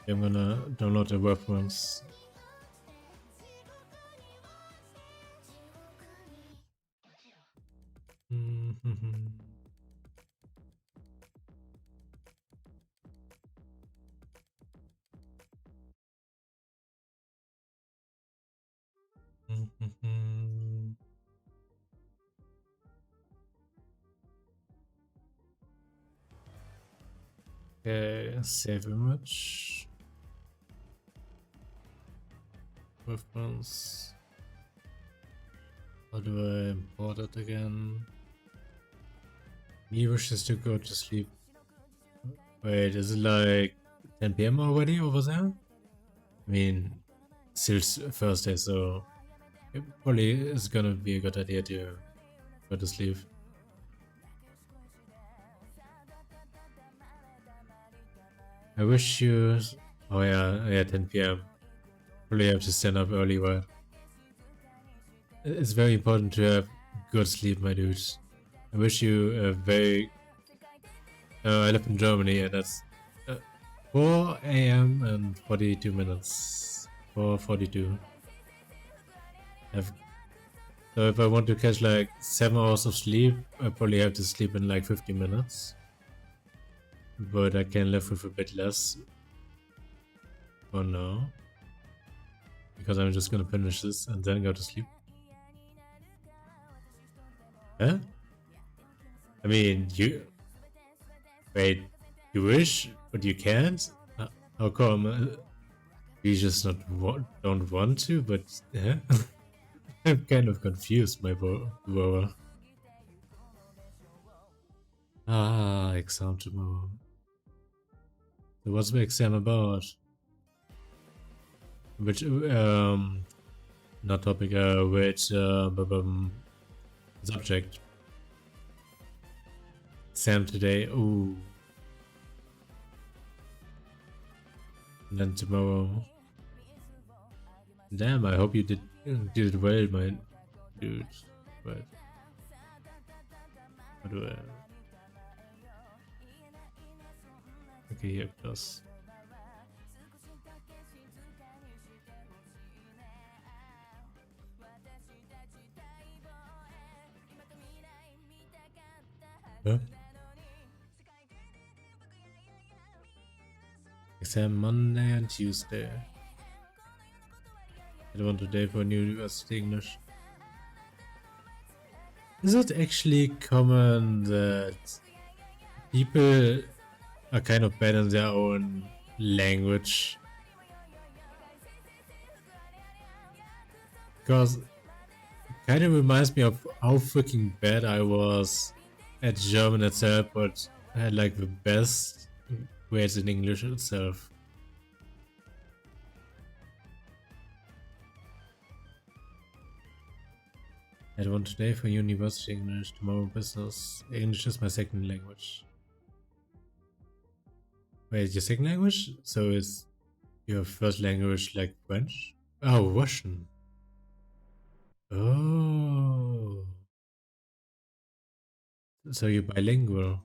Speaker 2: I'm gonna download the reference. Okay, save image. preference. How do I import it again? Me wishes to go to sleep. Wait, is it like 10 PM already over there? I mean, still Thursday, so it probably is gonna be a good idea to go to sleep. I wish you. Oh yeah, 10 PM. Probably have to stand up early, right? It's very important to have good sleep, my dudes. I wish you a very. I live in Germany, and that's 4 AM and 42 minutes. 4:42. So if I want to catch like 7 hours of sleep, I probably have to sleep in like 50 minutes. But I can live with a bit less for now. Because I'm just gonna finish this and then go to sleep. Huh? I mean, you... Wait, you wish, but you can't? How come? You just don't want to, but... Yeah? I'm kind of confused, my bro. Ah, exam tomorrow. So what's the exam about? Which, not topic, which, subject? Exam today, ooh. And then tomorrow. Damn, I hope you did it well, my dude. But how do I... Okay, here, plus. Huh? Exam Monday and Tuesday. I want today for university English. Is it actually common that people are kind of bad in their own language? Because it kind of reminds me of how freaking bad I was at German itself, but I had like the best grades in English itself. I want today for university English, tomorrow business. English is my second language. Wait, your second language? So is your first language like French? Oh, Russian. Oh. So you're bilingual.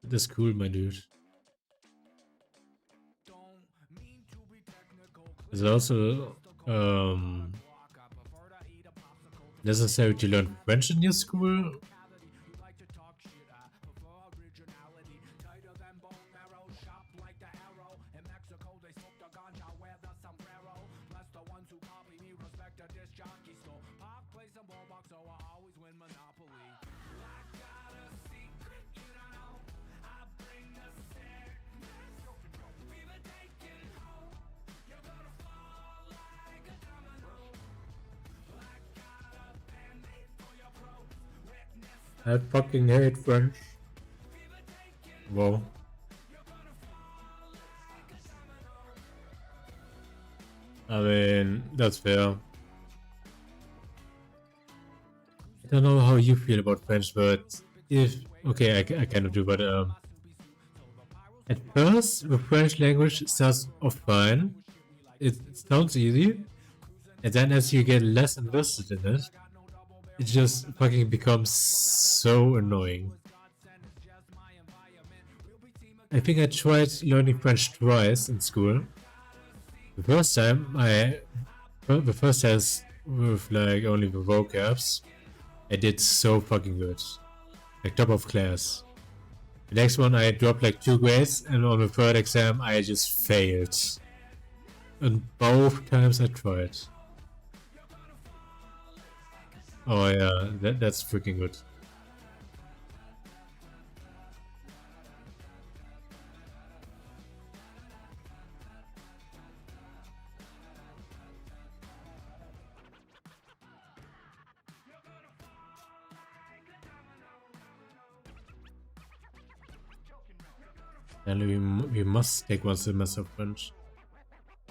Speaker 2: That's cool, my dude. Is it also necessary to learn French in your school? I fucking hate French. Whoa. I mean, that's fair. I don't know how you feel about French, but if... Okay, I kind of do, but at first, the French language starts off fine. It sounds easy. And then as you get less invested in it, it just fucking becomes so annoying. I think I tried learning French twice in school. The first test with like only the vocabs, I did so fucking good. Like top of class. The next one I dropped like 2 grades, and on the third exam I just failed. And both times I tried. Oh yeah, that's freaking good. And we must take one semester French.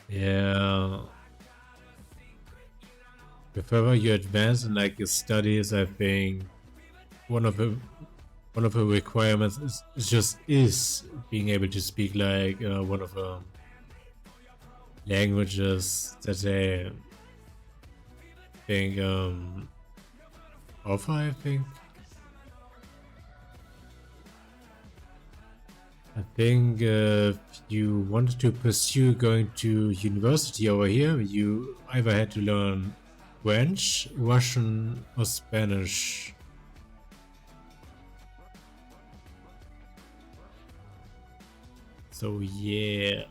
Speaker 2: Yeah. The further you advance in like your studies, I think one of the requirements is being able to speak like one of the languages that they think offer. I think. If you wanted to pursue going to university over here, you either had to learn French, Russian, or Spanish. So yeah.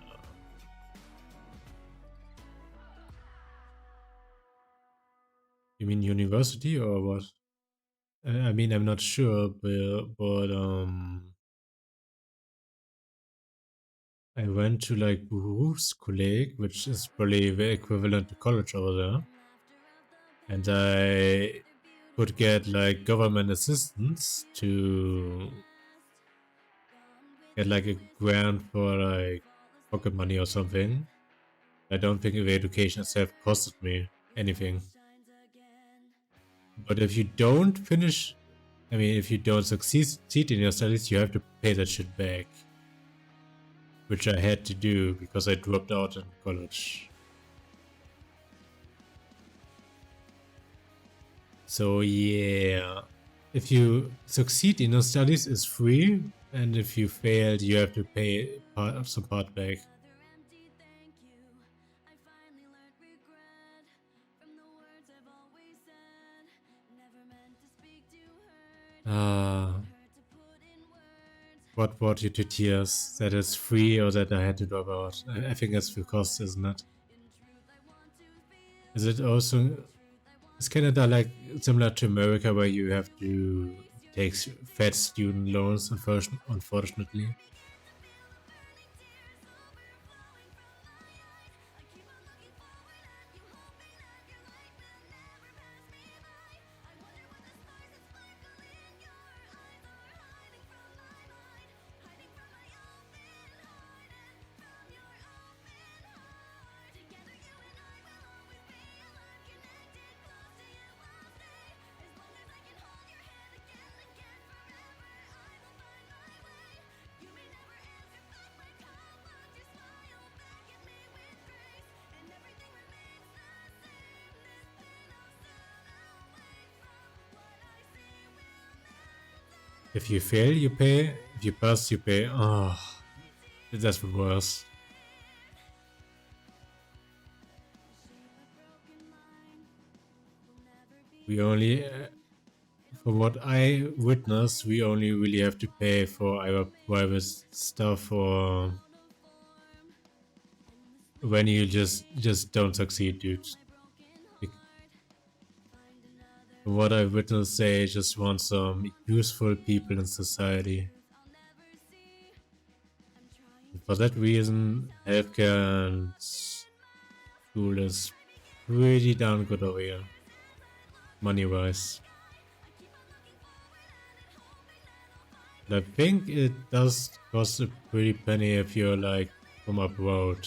Speaker 2: You mean university or what? I mean, I'm not sure, but I went to like Berufskolleg, which is probably the equivalent to college over there, and I could get like government assistance to get like a grant for like pocket money or something. I don't think the education itself costed me anything. But if you don't finish, I mean, if you don't succeed in your studies, you have to pay that shit back. Which I had to do because I dropped out in college. So yeah, if you succeed in your studies, it's free, and if you fail, you have to pay some part back. What brought you to tears? That it's free or that I had to drop out? I think it's the cost, isn't it? Is it also... Is Canada like similar to America where you have to take fat student loans, unfortunately? If you fail, you pay. If you pass, you pay. Oh, that's the worst. We only, from what I witnessed, we only really have to pay for our private stuff or when you just don't succeed, dude. From what I witnessed, they just want some useful people in society. For that reason, healthcare and school is pretty darn good over here, money-wise. I think it does cost a pretty penny if you're like from abroad.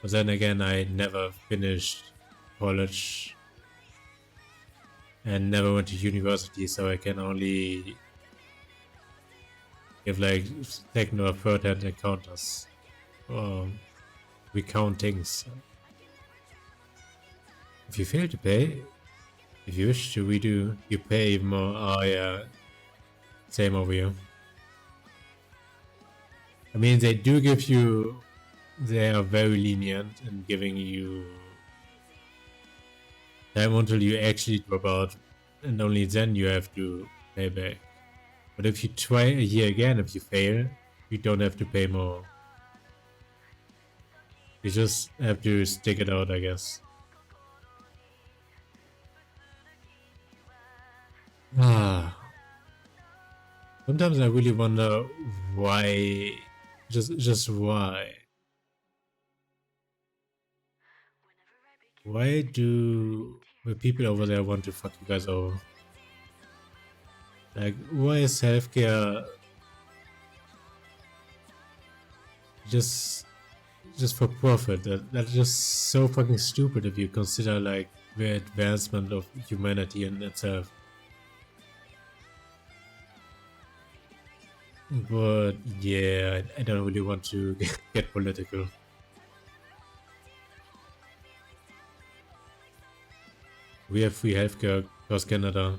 Speaker 2: But then again, I never finished college and never went to university, so I can only give like second or third hand encounters or recountings. If you fail to pay, if you wish to redo, you pay even more. Oh yeah, same over here. I mean, they do give you, they are very lenient in giving you time until you actually drop out, and only then you have to pay back. But if you try a year again, if you fail, you don't have to pay more. You just have to stick it out, I guess. Sometimes I really wonder why, just why. Why do the people over there want to fuck you guys over? Like, why is healthcare just for profit. That's just so fucking stupid if you consider like the advancement of humanity in itself. But yeah, I don't really want to get political. We have free healthcare across Canada.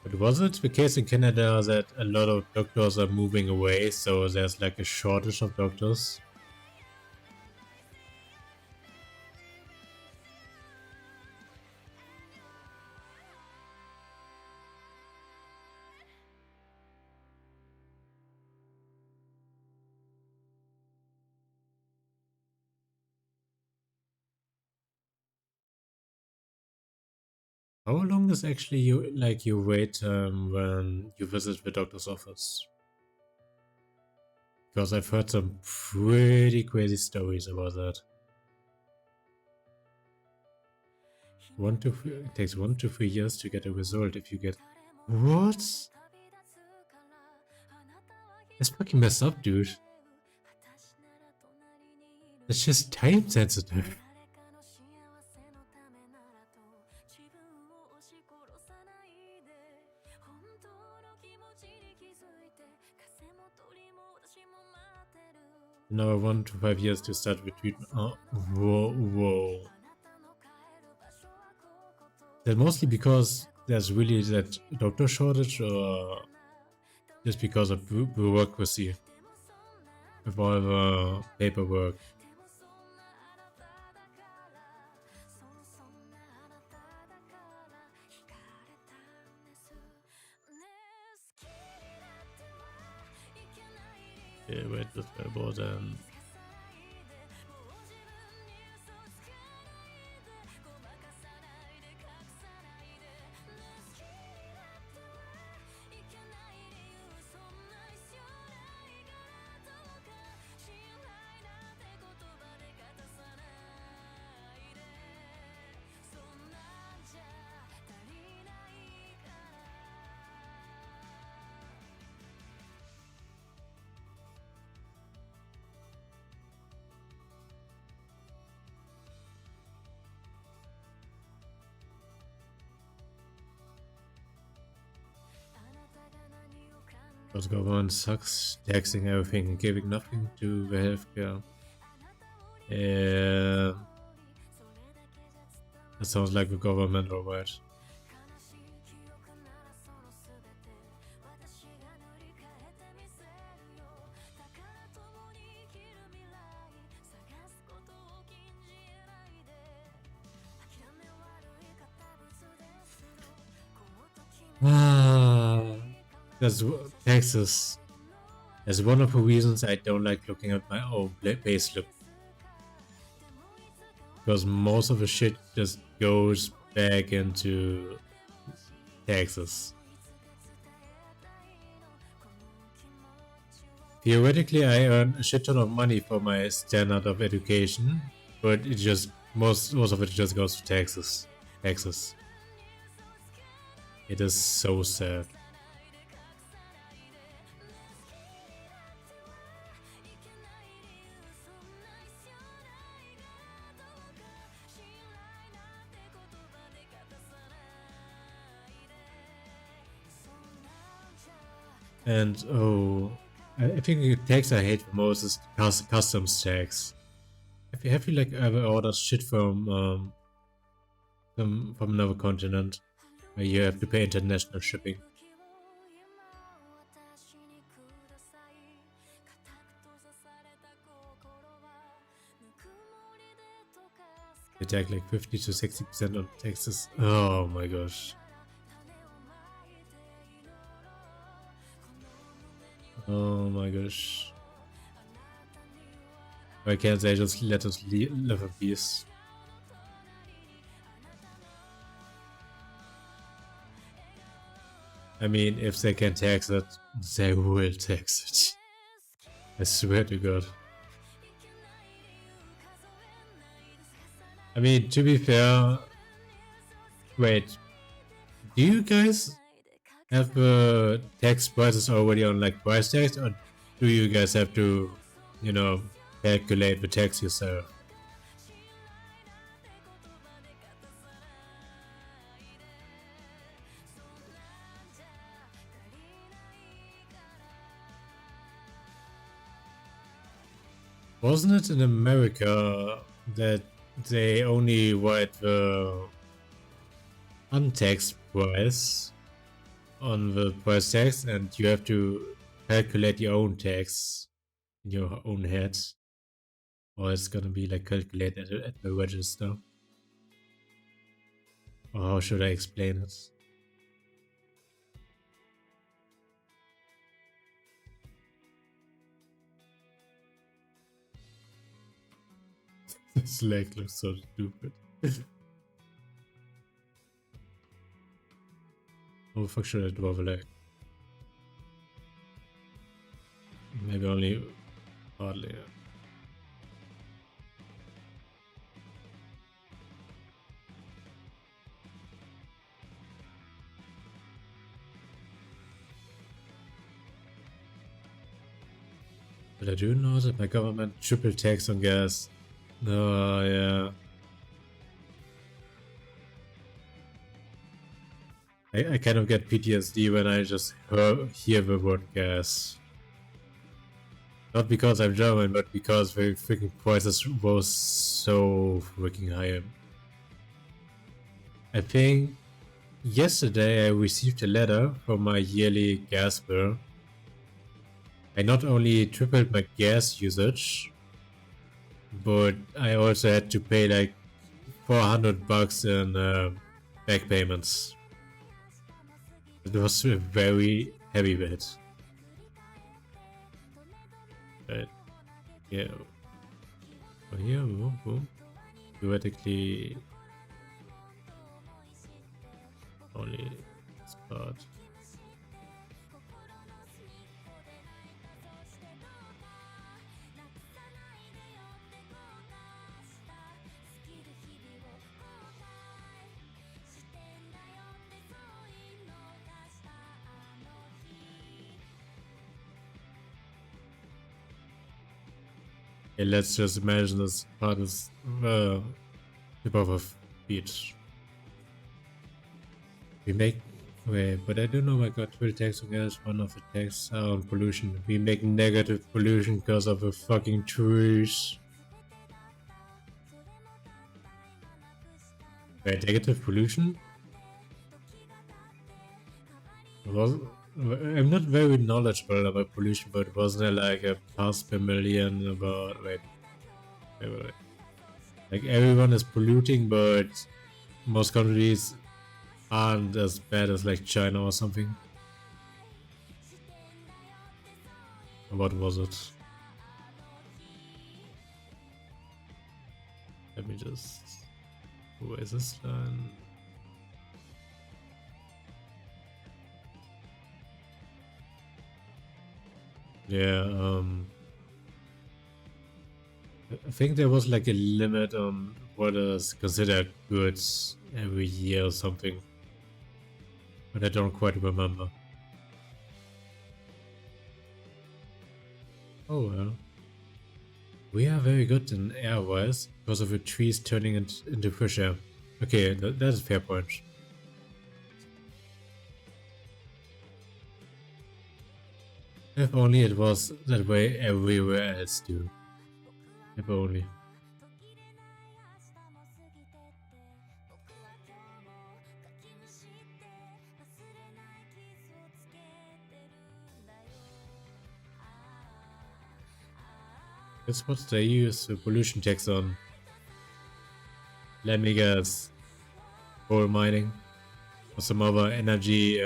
Speaker 2: But was it the case in Canada that a lot of doctors are moving away, so there's like a shortage of doctors? How long is actually your wait time when you visit the doctor's office? Because I've heard some pretty crazy stories about that. It takes 1 to 3 years to get a result if you get... What? That's fucking messed up, dude. That's just time sensitive. Now 1 to 5 years to start with treatment. Oh, whoa. That mostly because there's really that doctor shortage, or just because of bureaucracy with all the paperwork. Yeah, wait, that's about then. Because government sucks, taxing everything and giving nothing to the healthcare. Yeah, that sounds like the government, alright. That's Texas. That's one of the reasons I don't like looking at my own payslip. Because most of the shit just goes back into taxes. Theoretically, I earn a shit ton of money for my standard of education, but it just most of it just goes to taxes. It is so sad. And oh, I think the tax I hate the most is customs tax. Have you like ever ordered shit from another continent where you have to pay international shipping? They take like 50 to 60% on taxes. Oh my gosh. Oh my gosh. Why can't they just let us live in peace? I mean, if they can tax it, they will tax it. I swear to God. I mean, to be fair... Wait. Do you guys have tax prices already on like price tags, or do you guys have to you know, calculate the tax yourself. Wasn't it in America that they only write the untaxed price on the price tax and you have to calculate your own tax in your own head? Or it's gonna be like calculated at the register? Or how should I explain it? This leg looks so stupid. How the fuck should I draw the leg? Maybe only hardly. But I do know that my government triple tax on gas. Oh, yeah. I kind of get PTSD when I just hear the word gas. Not because I'm German, but because the freaking prices was so freaking high. I think yesterday I received a letter for my yearly gas bill. I not only tripled my gas usage, but I also had to pay like $400 in back payments. It was a very heavy bit. But yeah, oh, here, theoretically only this part. Okay, let's just imagine this part is tip of a beach. We make wait, but I don't know my god, will tax on gas one of the tax on pollution. We make negative pollution because of the fucking trees. Wait, negative pollution? I'm not very knowledgeable about pollution, but wasn't there like a parts per million about wait. Like everyone is polluting, but most countries aren't as bad as like China or something. What was it? Let me just... Where is this line? Yeah, I think there was like a limit on what is considered good every year or something. But I don't quite remember. Oh well. We are very good in air-wise because of the trees turning into fresh air. Okay, that's a fair point. If only it was that way everywhere else too. If only. That's what they use the pollution tax on. Let me guess. Coal mining. Or some other energy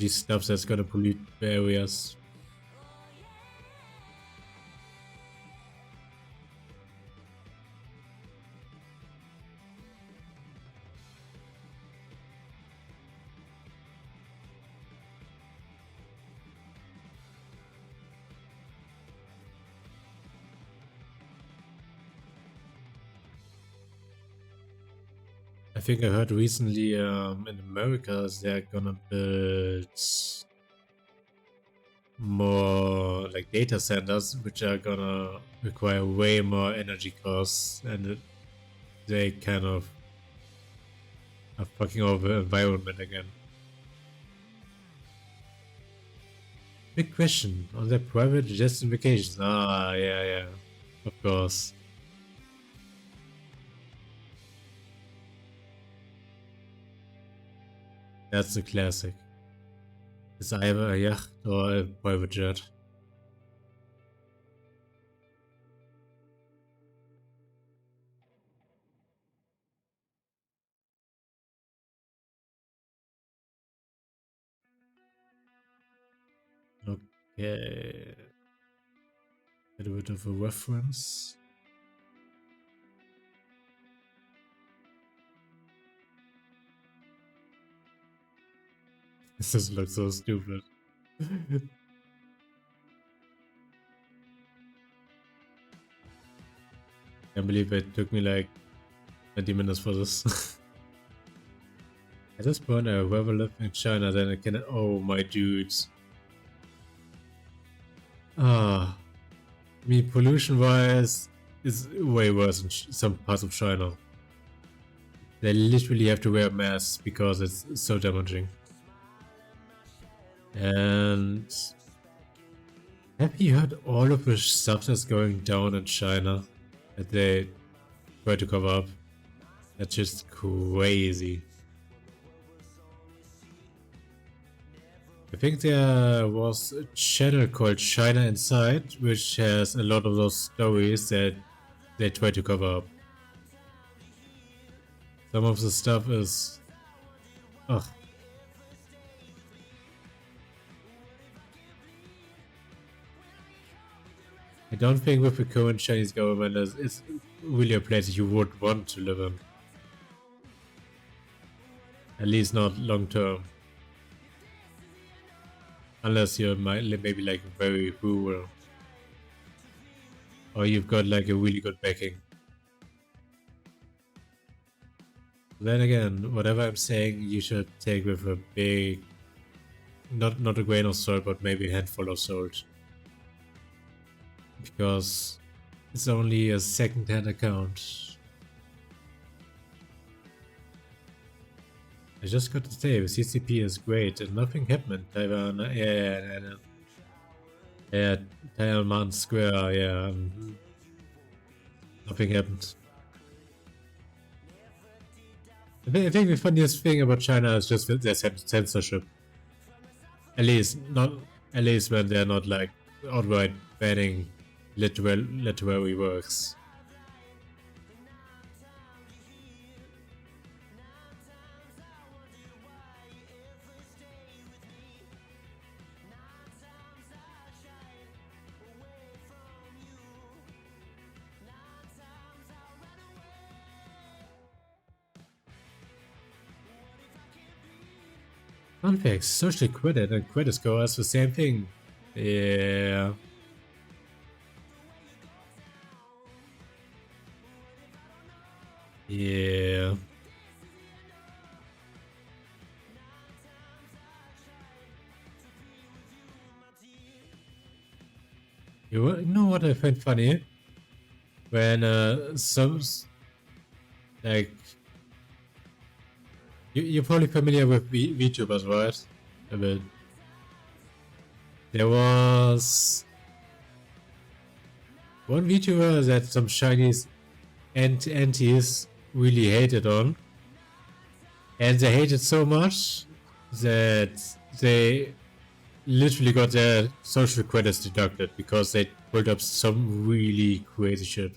Speaker 2: stuff that's gonna pollute the areas. I think I heard recently in America they're gonna build more like data centers, which are gonna require way more energy costs, and they kind of are fucking over the environment again. Big question on their private jets and vacations. Ah, yeah, of course. That's a classic. It's either a yacht or a private jet. Okay. Get a bit of a reference. This looks so stupid. Can't believe it took me like 20 minutes for this. At this point, I'd rather live in China than I can. Oh my dudes. Ah. I mean, pollution wise, it's way worse in some parts of China. They literally have to wear masks because it's so damaging. And have you heard all of the stuff that's going down in China that they try to cover up? That's just crazy. I think there was a channel called China Inside, which has a lot of those stories that they try to cover up. Some of the stuff is... Ugh. I don't think with the current Chinese government it's really a place you would want to live in. At least not long term. Unless you're maybe like very rural. Or you've got like a really good backing. Then again, whatever I'm saying, you should take with a big... Not a grain of salt, but maybe a handful of salt. Because it's only a second-hand account. I just got to say, the CCP is great and nothing happened. Taiwan, yeah, Taiwan Square, yeah. Nothing happened. I think the funniest thing about China is just their censorship. At least when they're not like outright banning literary works. Fun fact, social credit and credit score is the same thing. Yeah. Yeah. You know what I find funny? When some like you're probably familiar with VTubers, right? A bit. There was one VTuber that some Chinese antis really hated on, and they hated so much that they literally got their social credits deducted because they pulled up some really crazy shit.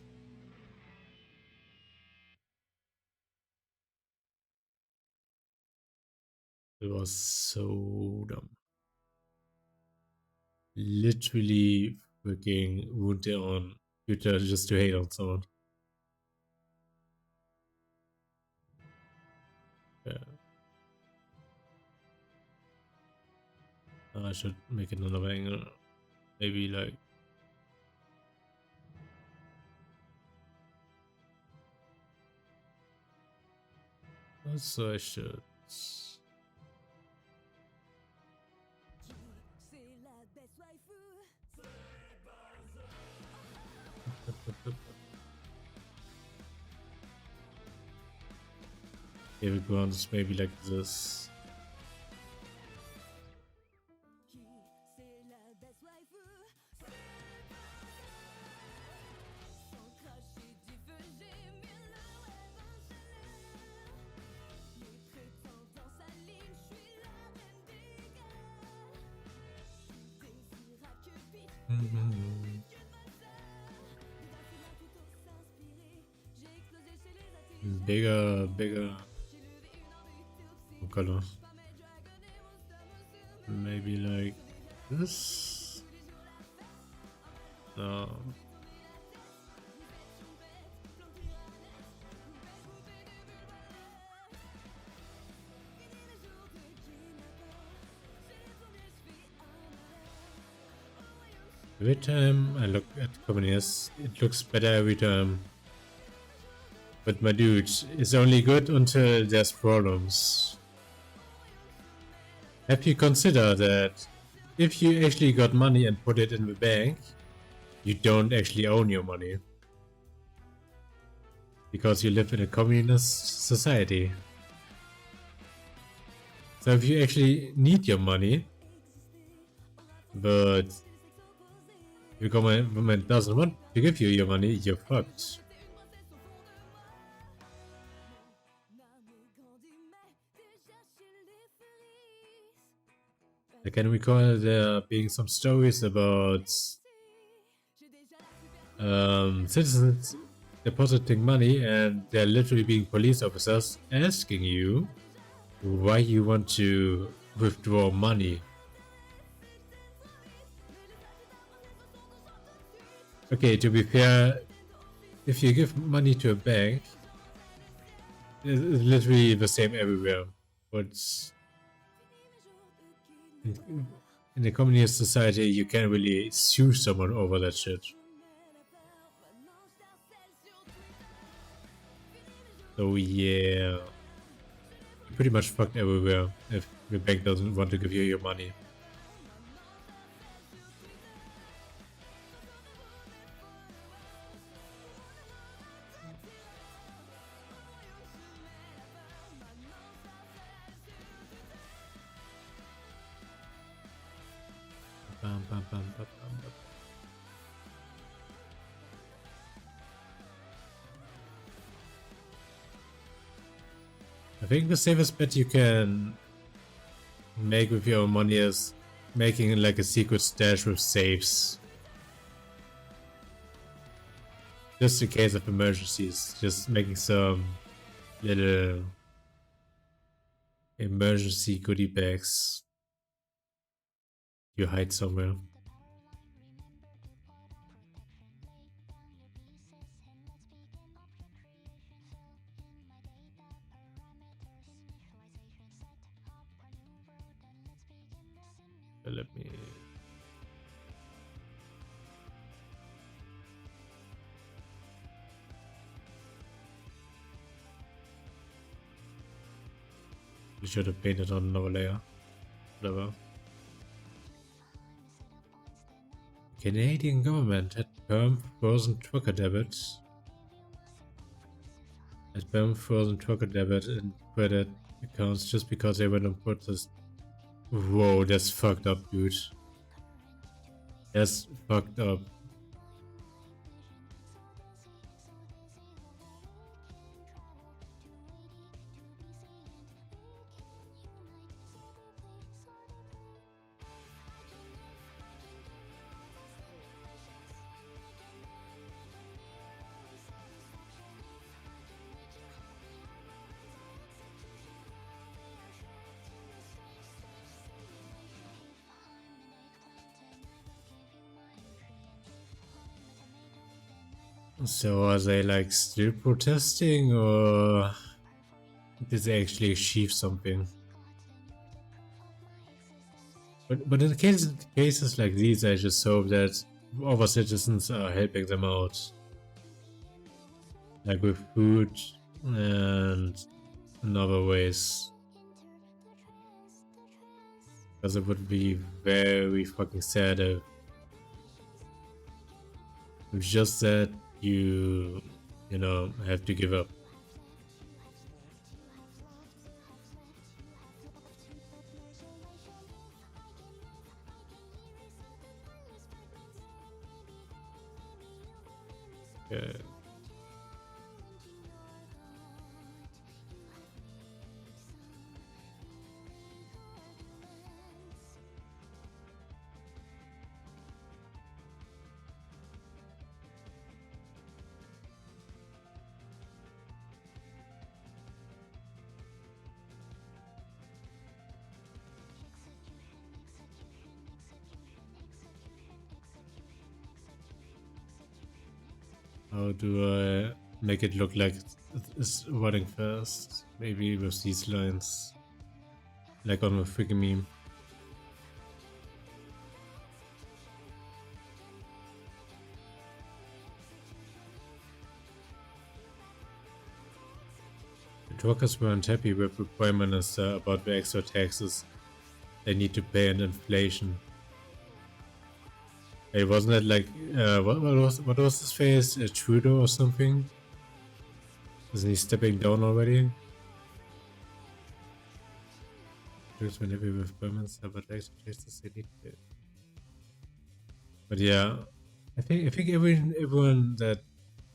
Speaker 2: It was so dumb. Literally freaking ruined their own future just to hate on someone. Yeah. I should make it another angle. Maybe like... So I should... Favorite ones maybe like this. Bigger color. Maybe like this. No. Every time I look at Communists, it looks better every time. But my dude, it's only good until there's problems. Have you considered that if you actually got money and put it in the bank, you don't actually own your money? Because you live in a communist society. So if you actually need your money, but the government doesn't want to give you your money, you're fucked. I can recall there being some stories about citizens depositing money and they're literally being police officers asking you why you want to withdraw money. Okay, to be fair, if you give money to a bank, it's literally the same everywhere. But in a communist society, you can't really sue someone over that shit. So yeah, pretty much fucked everywhere if the bank doesn't want to give you your money. Bam, bam, bam, bam, bam. I think the safest bet you can make with your money is making like a secret stash with safes. Just in case of emergencies, just making some little emergency goodie bags you hide somewhere. Let me... We should have painted on another layer. Whatever. Canadian government had perm frozen trucker debits. Had perm frozen trucker debit and credit accounts just because they went on protest. Whoa, that's fucked up, dude. That's fucked up. So are they like still protesting or did they actually achieve something? But in cases like these, I just hope that other citizens are helping them out. Like with food and in other ways. Because it would be very fucking sad if it's just that you know, have to give up. Okay. How do I make it look like it's running fast? Maybe with these lines. Like on a freaking meme. The truckers weren't happy with the Prime Minister about the extra taxes they need to pay and inflation. Hey, wasn't it like what was his face? Trudeau or something? Isn't he stepping down already? Trudeau's been happy with Prime Minister, but extra taxes they need to pay. But yeah, I think everyone that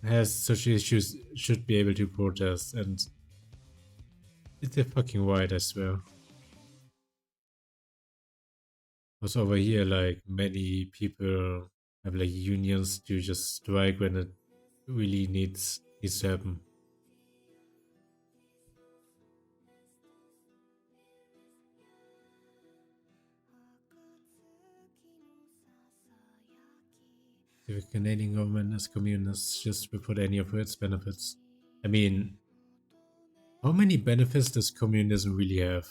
Speaker 2: has such issues should be able to protest, and it's a fucking right, I swear. Because over here, like many people have like unions to just strike when it really needs to happen. The Canadian government as communists just without any of its benefits. I mean, how many benefits does communism really have?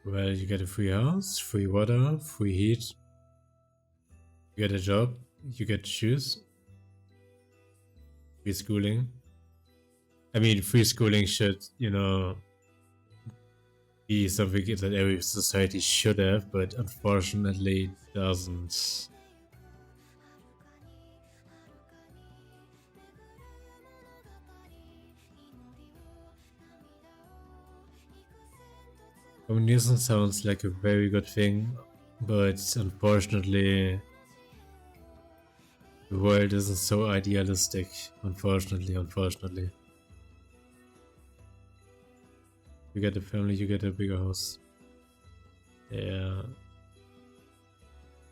Speaker 2: Well, you get a free house, free water, free heat. You get a job, you get shoes, free schooling. I mean, free schooling should, be something that every society should have, but unfortunately doesn't. Communism sounds like a very good thing, but unfortunately, the world isn't so idealistic. Unfortunately. You get a family, you get a bigger house. Yeah.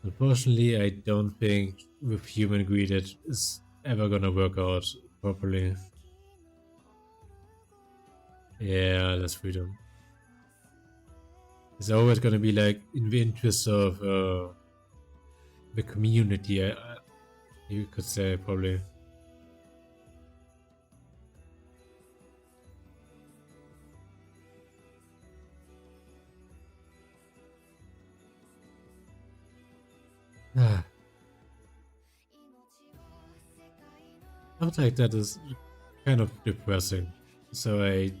Speaker 2: Unfortunately, I don't think with human greed it is ever gonna work out properly. Yeah, that's freedom. It's always gonna be like in the interest of the community, you could say, probably. Ah. Stuff like that is kind of depressing, so I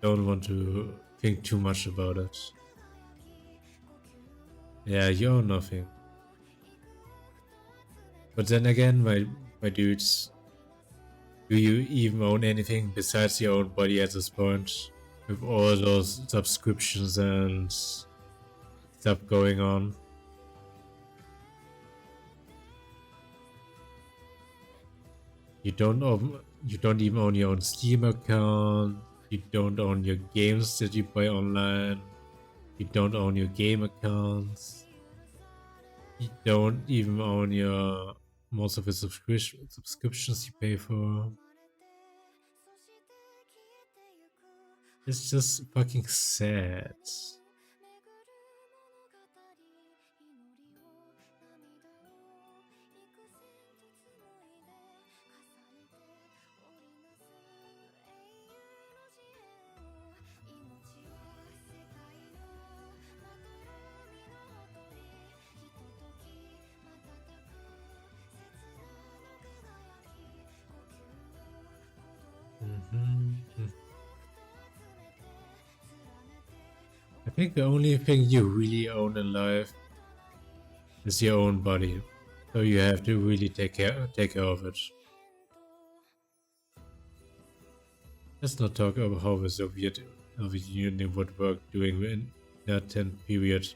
Speaker 2: don't want to think too much about it. Yeah, you own nothing. But then again, my dudes, do you even own anything besides your own body at this point? With all those subscriptions and stuff going on. You don't even own your own Steam account. You don't own your games that you buy online. You don't own your game accounts. You don't even own your most of the subscriptions you pay for. It's just fucking sad. think the only thing you really own in life is your own body. So you have to really take care of it. Let's not talk about how the Soviet Union would work during that 10th period.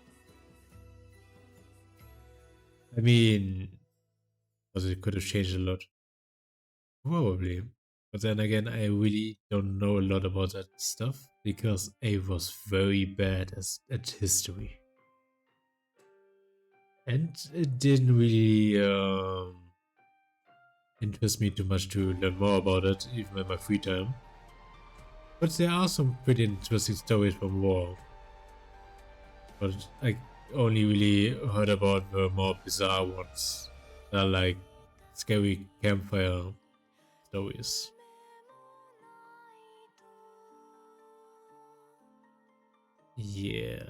Speaker 2: I mean, because it could have changed a lot. Probably. But then again, I really don't know a lot about that stuff because I was very bad at history. And it didn't really interest me too much to learn more about it, even in my free time. But there are some pretty interesting stories from war. But I only really heard about the more bizarre ones. That are like scary campfire stories. Yeah.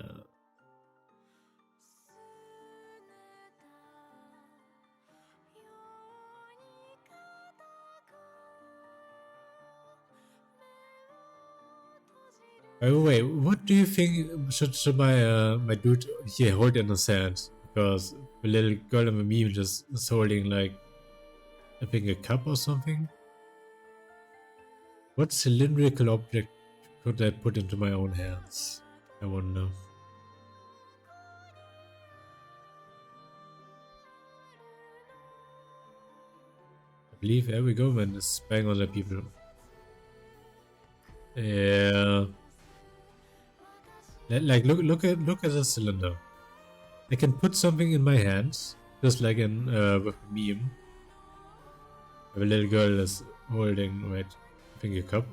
Speaker 2: By the way, what do you think should my dude here hold in his hand? Because the little girl in the meme just is holding like I think a cup or something. What cylindrical object could I put into my own hands? I wonder. I believe every government is spying on their people. Yeah. Like look at the cylinder. I can put something in my hands, just like in with a meme. The little girl is holding wait, I think a cup.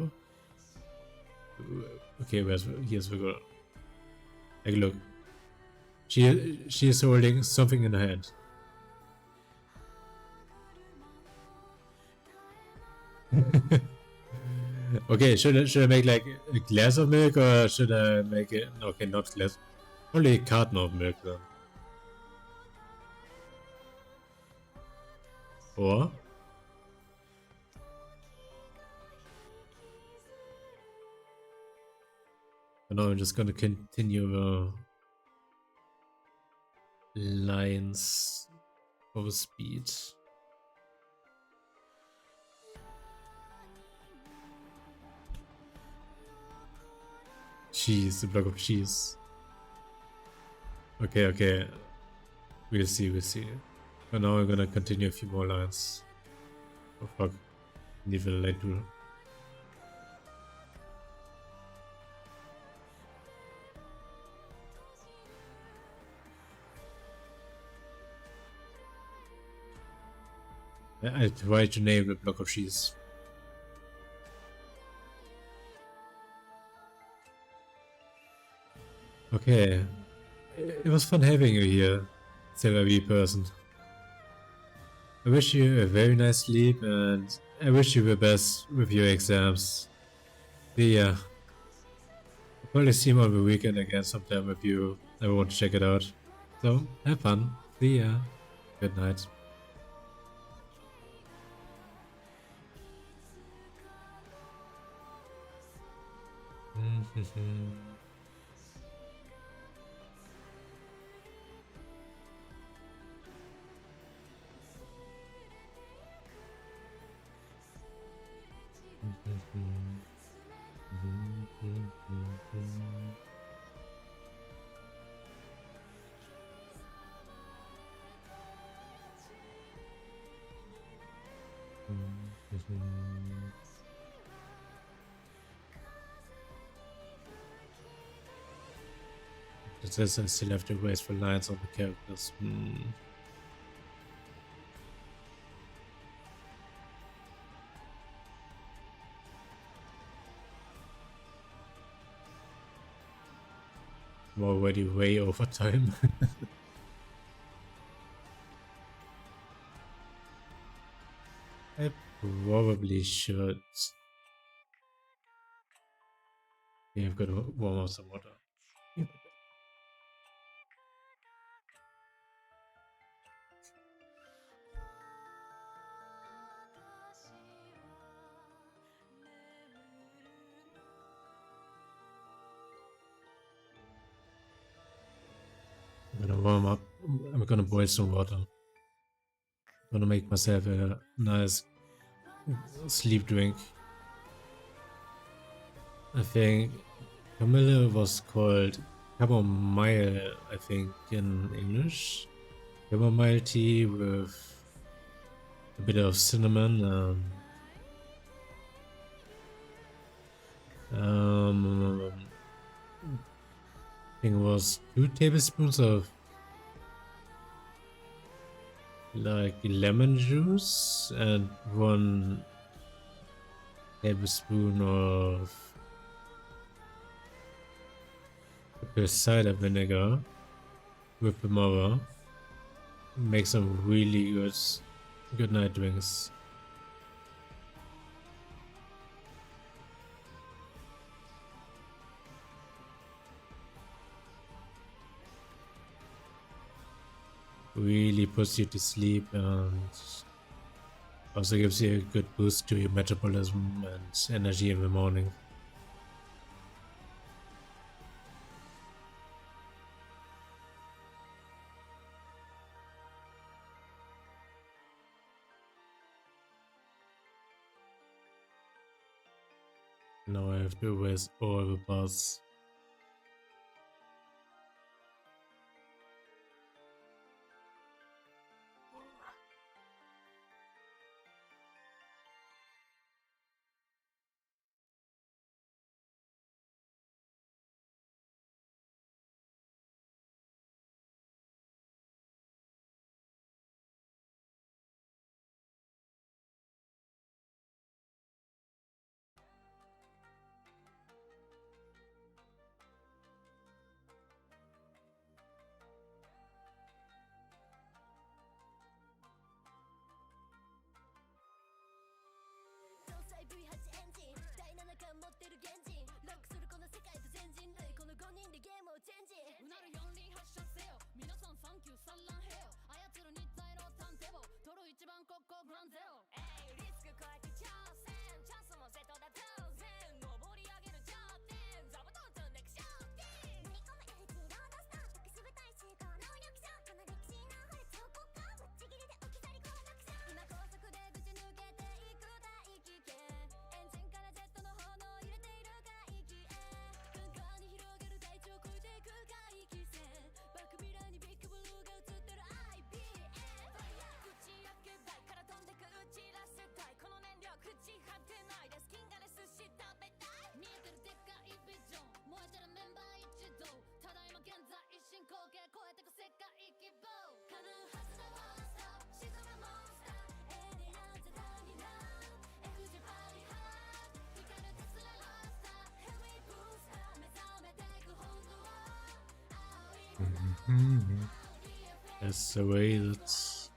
Speaker 2: Okay, here's the girl. Like look, she is holding something in her hand. Okay, should I make like a glass of milk or should I make it? Okay, not glass. Only a carton of milk then. Or no, I'm just gonna continue the lines of speed. Cheese, a block of cheese. Okay. We'll see. But now I'm gonna continue a few more lines. Oh fuck. Need a light tool. I tried to name the block of cheese. Okay. It was fun having you here, Silver person. I wish you a very nice sleep and I wish you the best with your exams. See ya. I'll probably see you on the weekend again sometime if you ever want to check it out. So, have fun. See ya. Good night. It says I still have to wait for lines on the characters. I'm already way over time. I probably should. Yeah, I've got to warm up some water. warm up. I'm gonna boil some water. Gonna make myself a nice sleep drink. I think Camilla was called chamomile, I think, in English. Chamomile tea with a bit of cinnamon and I think it was 2 tablespoons of like lemon juice and 1 tablespoon of apple cider vinegar with the mother. Make some really good night drinks. Really puts you to sleep and also gives you a good boost to your metabolism and energy in the morning. Now I have to erase all the parts.
Speaker 3: V8 エンジン第7巻持ってる現人ロックするこの世界と全人類この5人でゲームをチェンジうなる4輪発射せよ皆さんサンキュー産卵へよ操る日体の探偵を取る一番国交グランゼロリスク超えて挑戦チャンスも瀬戸だ当然登り上げる頂点座布団積んでく商店塗り込む L 字ロードスター特殊部隊集合能力者この歴史の掘れ彫刻家ぶっちぎりで置き去り攻略者今高速でぶち抜けていく大危険エンジンからジェットの炎入れている海域へ空間に広げる大地を越えていく海域線バックミラーにビッグブルーが映ってる IBM 打ち明け台から飛んでく打ちらせたいこの燃料朽ち果てないです金がね寿司食べたい見えてるでっかいビジョン燃えてるメンバー一同ただいま現在一進行形超えてく世界規模叶うはずだワンストップ沈むモンスターエイリアンズダーニラン FG パーリーハート光るテスラロースターヘビーブースター目覚めていく本当は青い
Speaker 2: That's the way that's.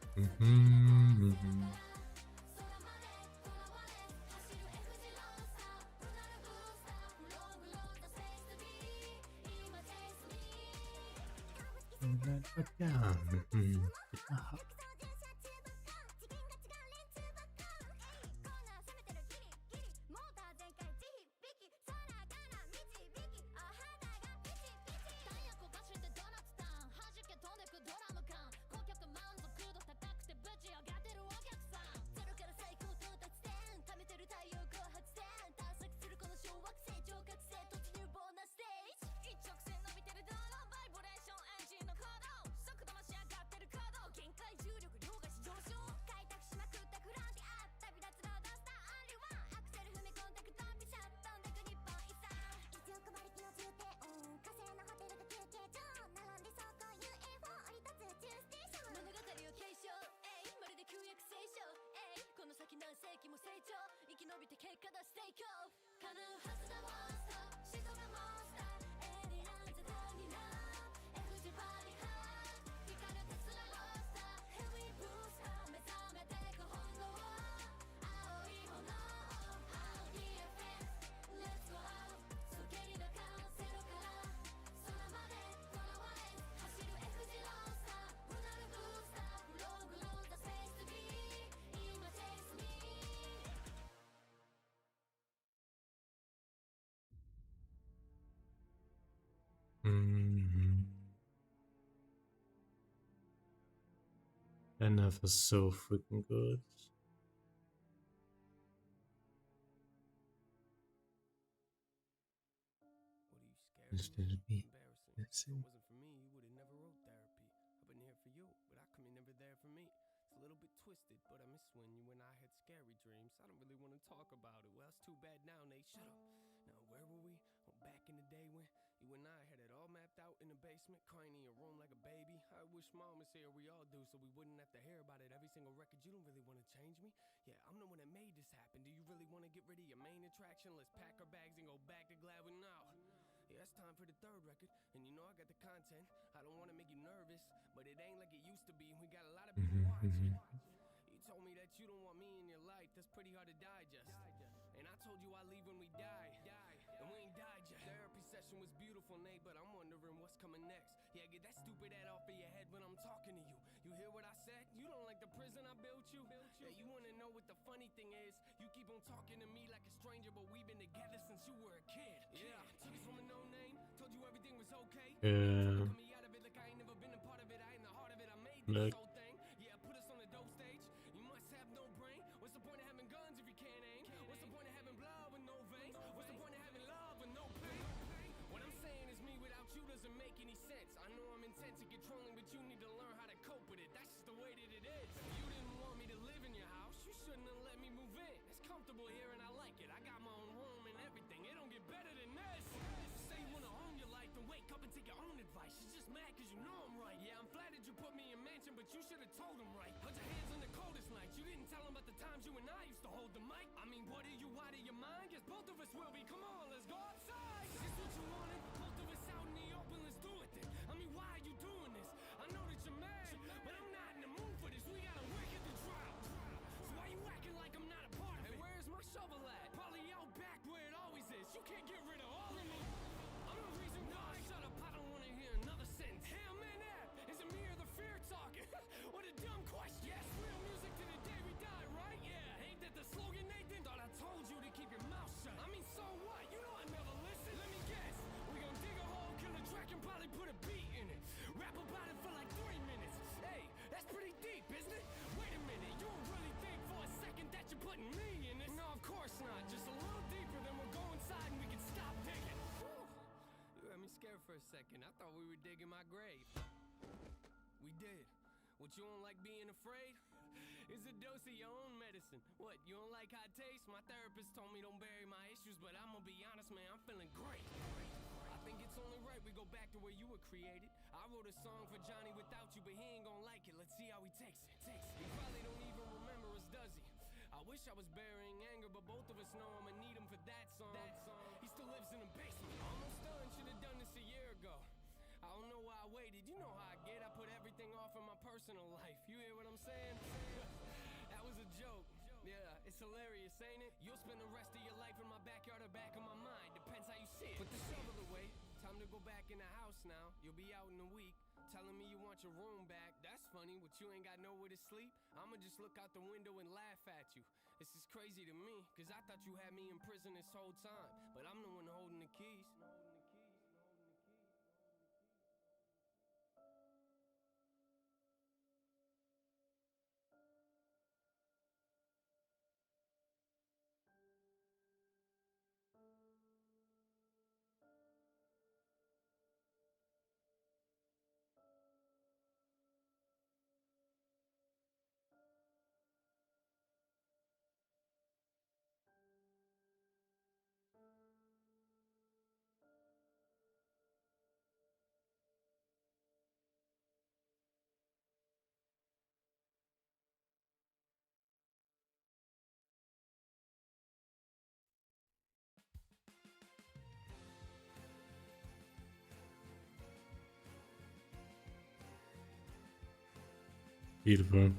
Speaker 2: enough is so freaking good.
Speaker 4: What are you scared
Speaker 2: Instead
Speaker 4: of
Speaker 2: of me.
Speaker 4: embarrassing.
Speaker 2: Let's
Speaker 4: If it
Speaker 2: see.
Speaker 4: wasn't for me, you would have never wrote therapy. I've been here for you, but how come you're never there for me? It's a little bit twisted, but I miss when you and I had scary dreams. I don't really want to talk about it. Well, it's too bad now, Nate. Shut up. Now, where were we? Oh, back in the day when you and I had it all mapped out in the basement, crying in your room like a baby. I wish mom was here, we all do, so we wouldn't have to hear about it every single record. You don't really want to change me? Yeah, I'm the one that made this happen. Do you really want to get rid of your main attraction? Let's pack our bags and go back to Gladwin now. Yeah, it's time for the third record, and you know I got the content. I don't want to make you nervous, but it ain't like it used to be. We got a lot of people watching. You told me that you don't want me in your life. That's pretty hard to digest. And I told you I'd leave when we die. And we ain't died yet. Therapy session was beautiful, Nate, but I'm wondering what's coming next. Yeah, get that stupid head off of your head when I'm talking to you. You hear what I said? You don't like the prison I built you? Yeah, you want to know what the funny thing is? You keep on talking to me like a stranger, but we've been together since you were a kid. Yeah, took us from a no name, told you everything was okay.
Speaker 2: Yeah.
Speaker 4: Cut me out of it like I ain't never been a part of it. I ain't the heart of it. I made this
Speaker 2: Look.
Speaker 4: whole thing. Yeah, put us on the dope stage. You must have no brain. What's the point of having guns if you can't aim? What's the point of having blood with no veins? What's the point of having love with no pain? What I'm saying is me without you doesn't make any sense. I know I'm intense and controlling, but you need to learn how to cope with it. That's just the way that it is. You didn't want me to live in your house. You shouldn't have let me move in. It's comfortable here and I like it. I got my own room and everything. It don't get better than this. Say you wanna own your life, then wake up and take your own advice. She's just mad cause you know I'm right. Yeah, I'm flattered you put me in mansion, but you should have told him right. Held your hands on the coldest nights. You didn't tell him about the times you and I used to hold the mic. I mean, what are you out of your mind? Guess both of us will be. Come on, let's go outside. Is this what you wanted? Both of us out in the open, let's do it then. I mean, why are you doing this? I know that you're mad, but I'm not in the mood for this. We gotta work at the trial. So why you acting like I'm not a part of it? Hey, where's my shovel at? Probably out back where it always is. You can't get rid of all of me. I'm the reason why. Shut up, I don't wanna hear another sentence. Hey, I'm in that. Is it me or the fear talking? What a dumb question. Yes, real music to the day we die, right? Yeah, ain't that the slogan, Nathan? Thought I told you to keep your mouth shut. I mean, so what? You know I never listen. Let me guess. We gon' dig a hole, kill a track, and probably put a beat in it. Rap about it for like 3 minutes. Hey, that's pretty deep, isn't it? Wait a minute, you don't really think for a second that you're putting me in this? No, of course not. Just a little deeper, then we'll go inside and we can stop digging. Whew. You had me scared for a second. I thought we were digging my grave. We did. What, you don't like being afraid? It's a dose of your own medicine. What, you don't like hot taste? My therapist told me don't bury my issues, but I'm gonna be honest, man, I'm feeling great. I think it's only right we go back to where you were created. I wrote a song for Johnny without you, but he ain't gonna like it. Let's see how he takes it. He probably don't even remember us, does he? I wish I was burying anger, but both of us know I'ma need him for that song. He still lives in the basement. Almost done, should've done this a year ago. I don't know why I waited, you know how I get. I put everything off in my personal life. You hear what I'm saying? That was a joke. Yeah, it's hilarious, ain't it? You'll spend the rest of your life in my backyard or back of my mind. Depends how you see it. Put the shovel away. Time to go back in the house now. You'll be out in a week. Telling me you want your room back. That's funny, but you ain't got nowhere to sleep. I'ma just look out the window and laugh at you. This is crazy to me, cause I thought you had me in prison this whole time. But I'm the one holding the keys.
Speaker 2: Beautiful.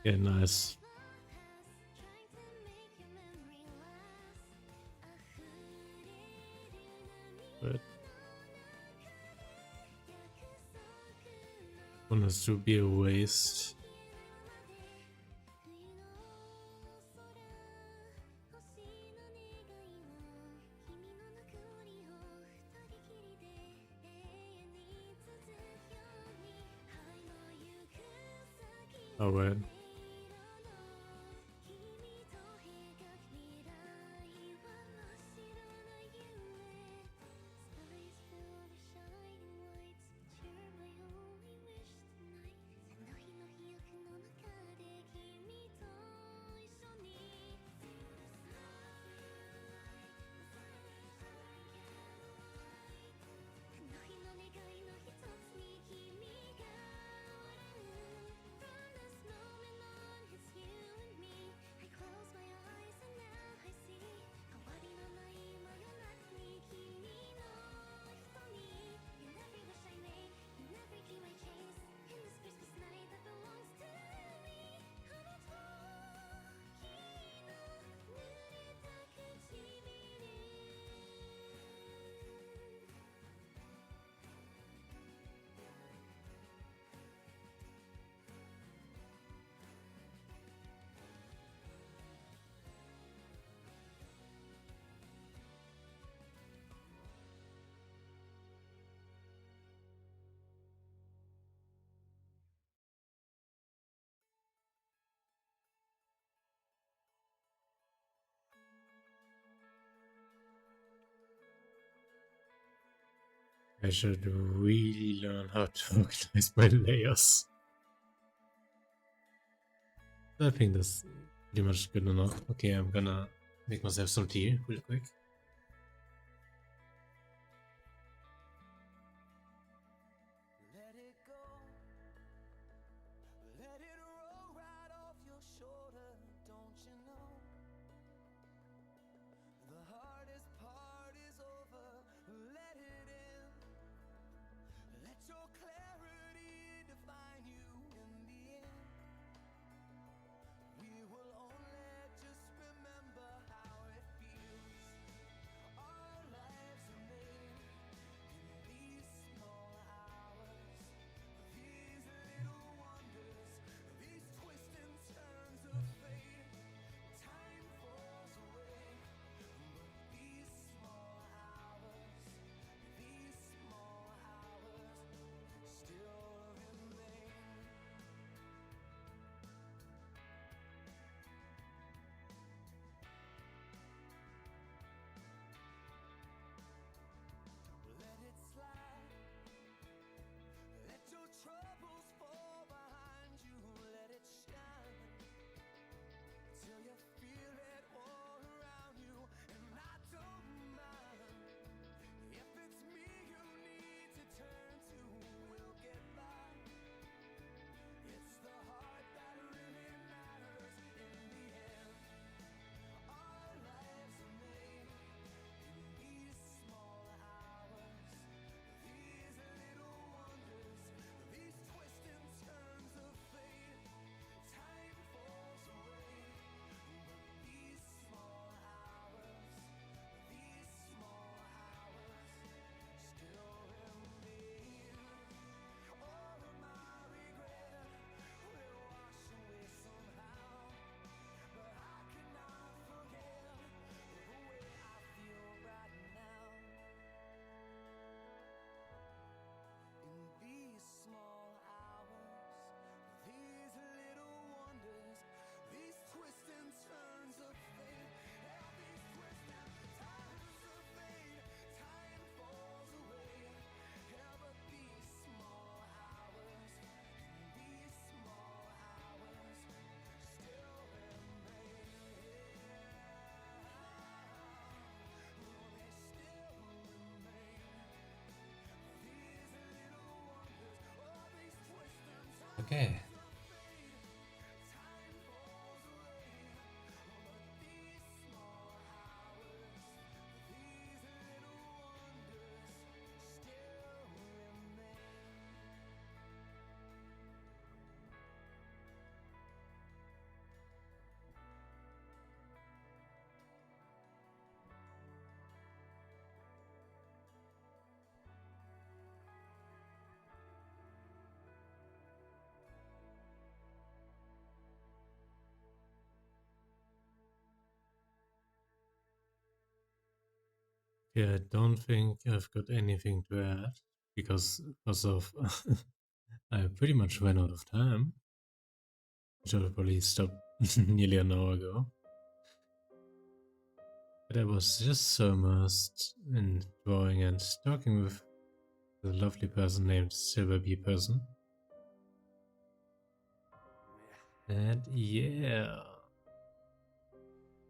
Speaker 2: Yeah, nice. But one has to be a waste. Oh well. I should really learn how to organize my layers. I think that's pretty much good enough. Okay, I'm gonna make myself some tea real quick.
Speaker 4: Let it go. Let it roll right off your shoulder, don't you know? The hardest part is over. Let it in. Let your clarity define you in the end. We will only just remember how it feels. Our lives are made in these small hours, these little wonders, these twists and turns of fate. Time falls away, but these small hours still remain. Let it slide. Let your troubles fall behind you. Let it shine till you feel it all around you. And I don't mind if it's me you need to turn to. We'll get by. It's the heart that really matters in the end. Our lives are made in these small hours, these little wonders, these twists and turns of fate. Time falls away, but these small hours still remain. All of my regret will wash away somehow, but I cannot forget the way I feel right now. In these small hours, these little wonders, these twists and turns of fate, yeah, these twists and turns of fate. Time falls away, yeah, but these small hours, these small hours still remain. Oh, they still remain. These little wonders, oh, these twists and turns.
Speaker 2: Okay.
Speaker 4: Time falls away, but these small hours, these little wonders still remain.
Speaker 2: Yeah, I don't think I've got anything to add because of I pretty much ran out of time. Should have probably stopped nearly an hour ago. But I was just so immersed in drawing and talking with a lovely person named Silver Bee Person. And yeah,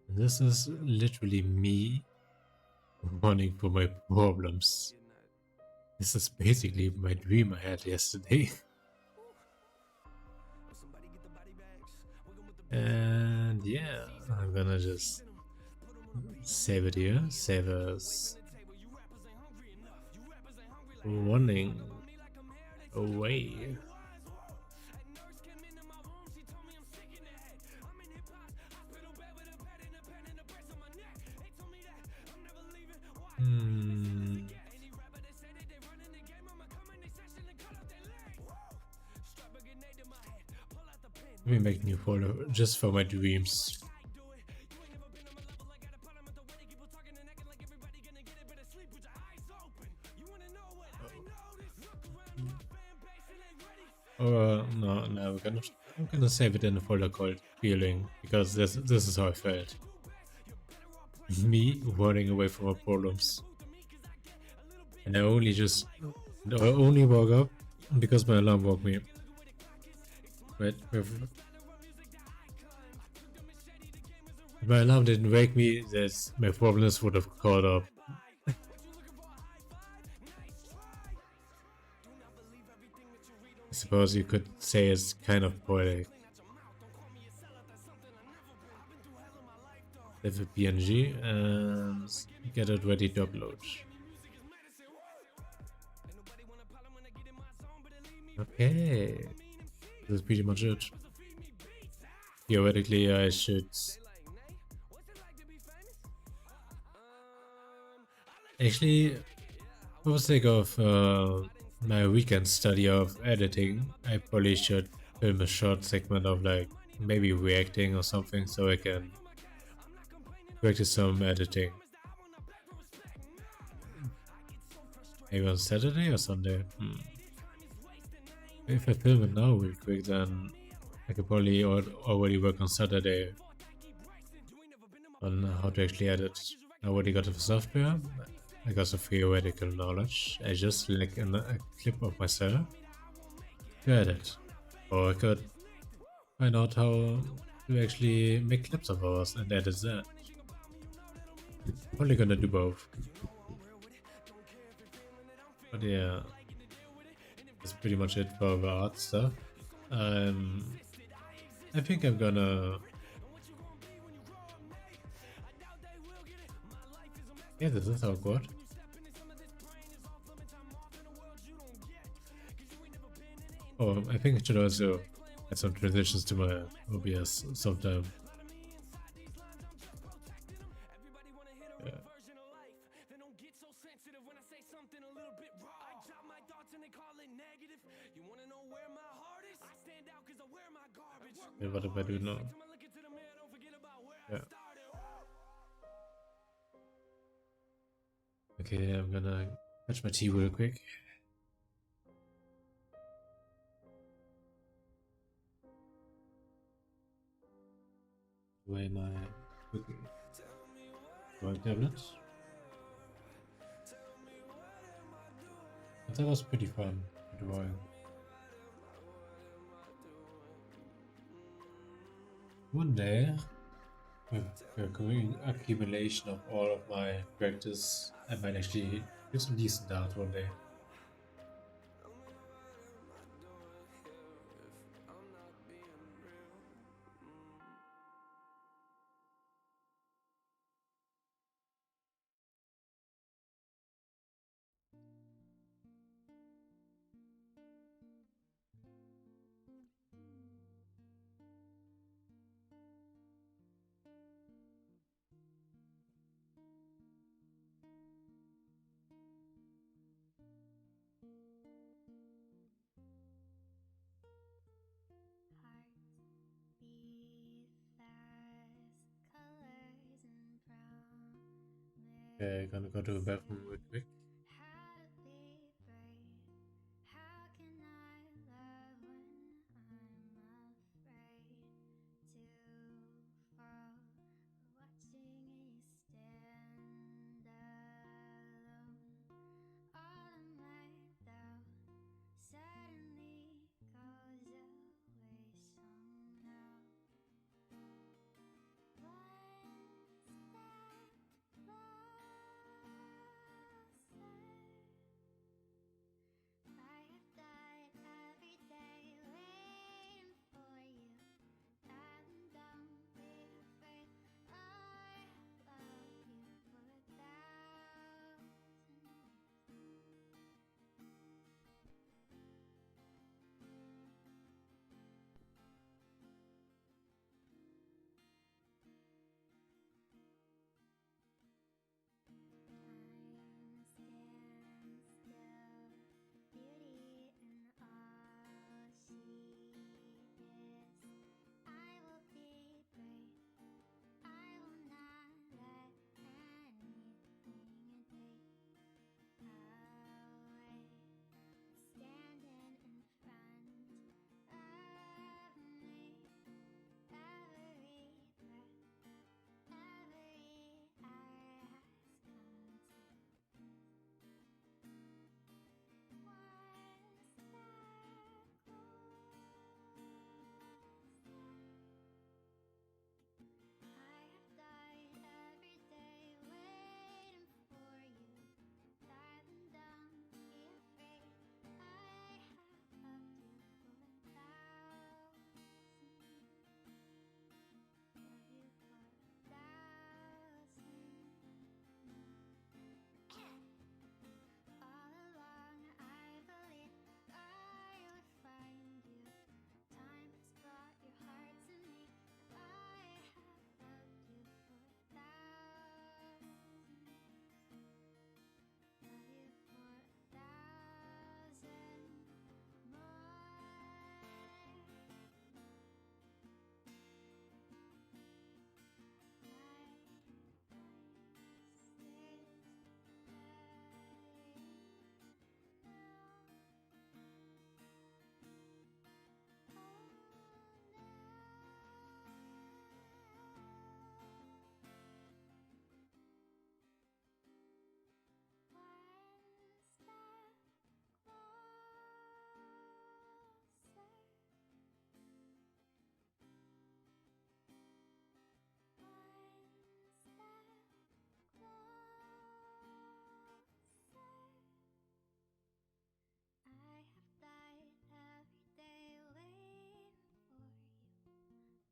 Speaker 2: this is literally me running from my problems. This is basically my dream I had yesterday. And yeah, I'm gonna just save it here. Save as running away. Let me make new folder just for my dreams. No, I'm gonna save it in a folder called feeling because this is how I felt. Me running away from my problems. And I only woke up because my alarm woke me. Right? If my alarm didn't wake me, my problems would have caught up. I suppose you could say it's kind of poetic. Save a PNG and get it ready to upload. Okay, that's pretty much it. Theoretically, I should actually, for the sake of my weekend study of editing, I probably should film a short segment of like maybe reacting or something so I can practice some editing. Maybe on Saturday or Sunday. If I film it now real quick, then I could probably already work on Saturday on how to actually edit. I already got the software. I got some theoretical knowledge. I just like a clip of myself to edit. Or I could find out how to actually make clips of ours and edit that. Probably gonna do both. But yeah, that's pretty much it for the art stuff. I think I'm gonna... Yeah, this is awkward. Oh, I think I should also add some transitions to my OBS sometime. Yeah. Yeah, what if I do now? Yeah. Okay, I'm gonna catch my tea real quick. Away my drawing tablet. But that was pretty fun drawing. One day, with the accumulation of all of my practice, I might actually do some decent art one day. Okay, gonna go to the bathroom real quick.
Speaker 3: How to be brave? How can I love when I'm afraid to fall? Watching you stand alone, all of my doubt suddenly goes away somehow. One step closer. I have died every day waiting for you. Darling, don't be afraid. I have loved you for 1,000 years. Time stands still, beauty in all she is. I will be brave. I will not let anything take away. Standing in front of me, every breath, every hour has come to one step closer. I have died every day waiting for you. Darling, don't be afraid. I have loved you for 1,000 years. Love you for 1,000 All along I believed I would find you. Time has brought your heart to me. I have loved you for 1,000 years. Love you for 1,000 more. I have died every day waiting for you.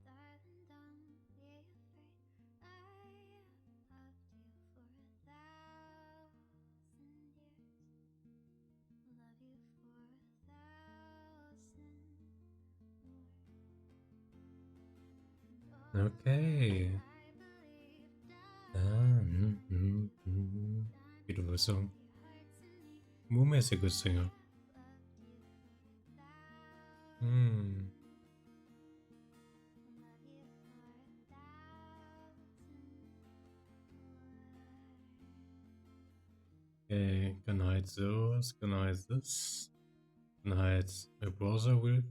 Speaker 3: Darling, don't be afraid. I have loved you for 1,000 years. Love you for 1,000 more.
Speaker 2: Okay. Beautiful song. Mume is a good singer. Okay, gonna hide those, gonna hide this. Gonna hide my browser real.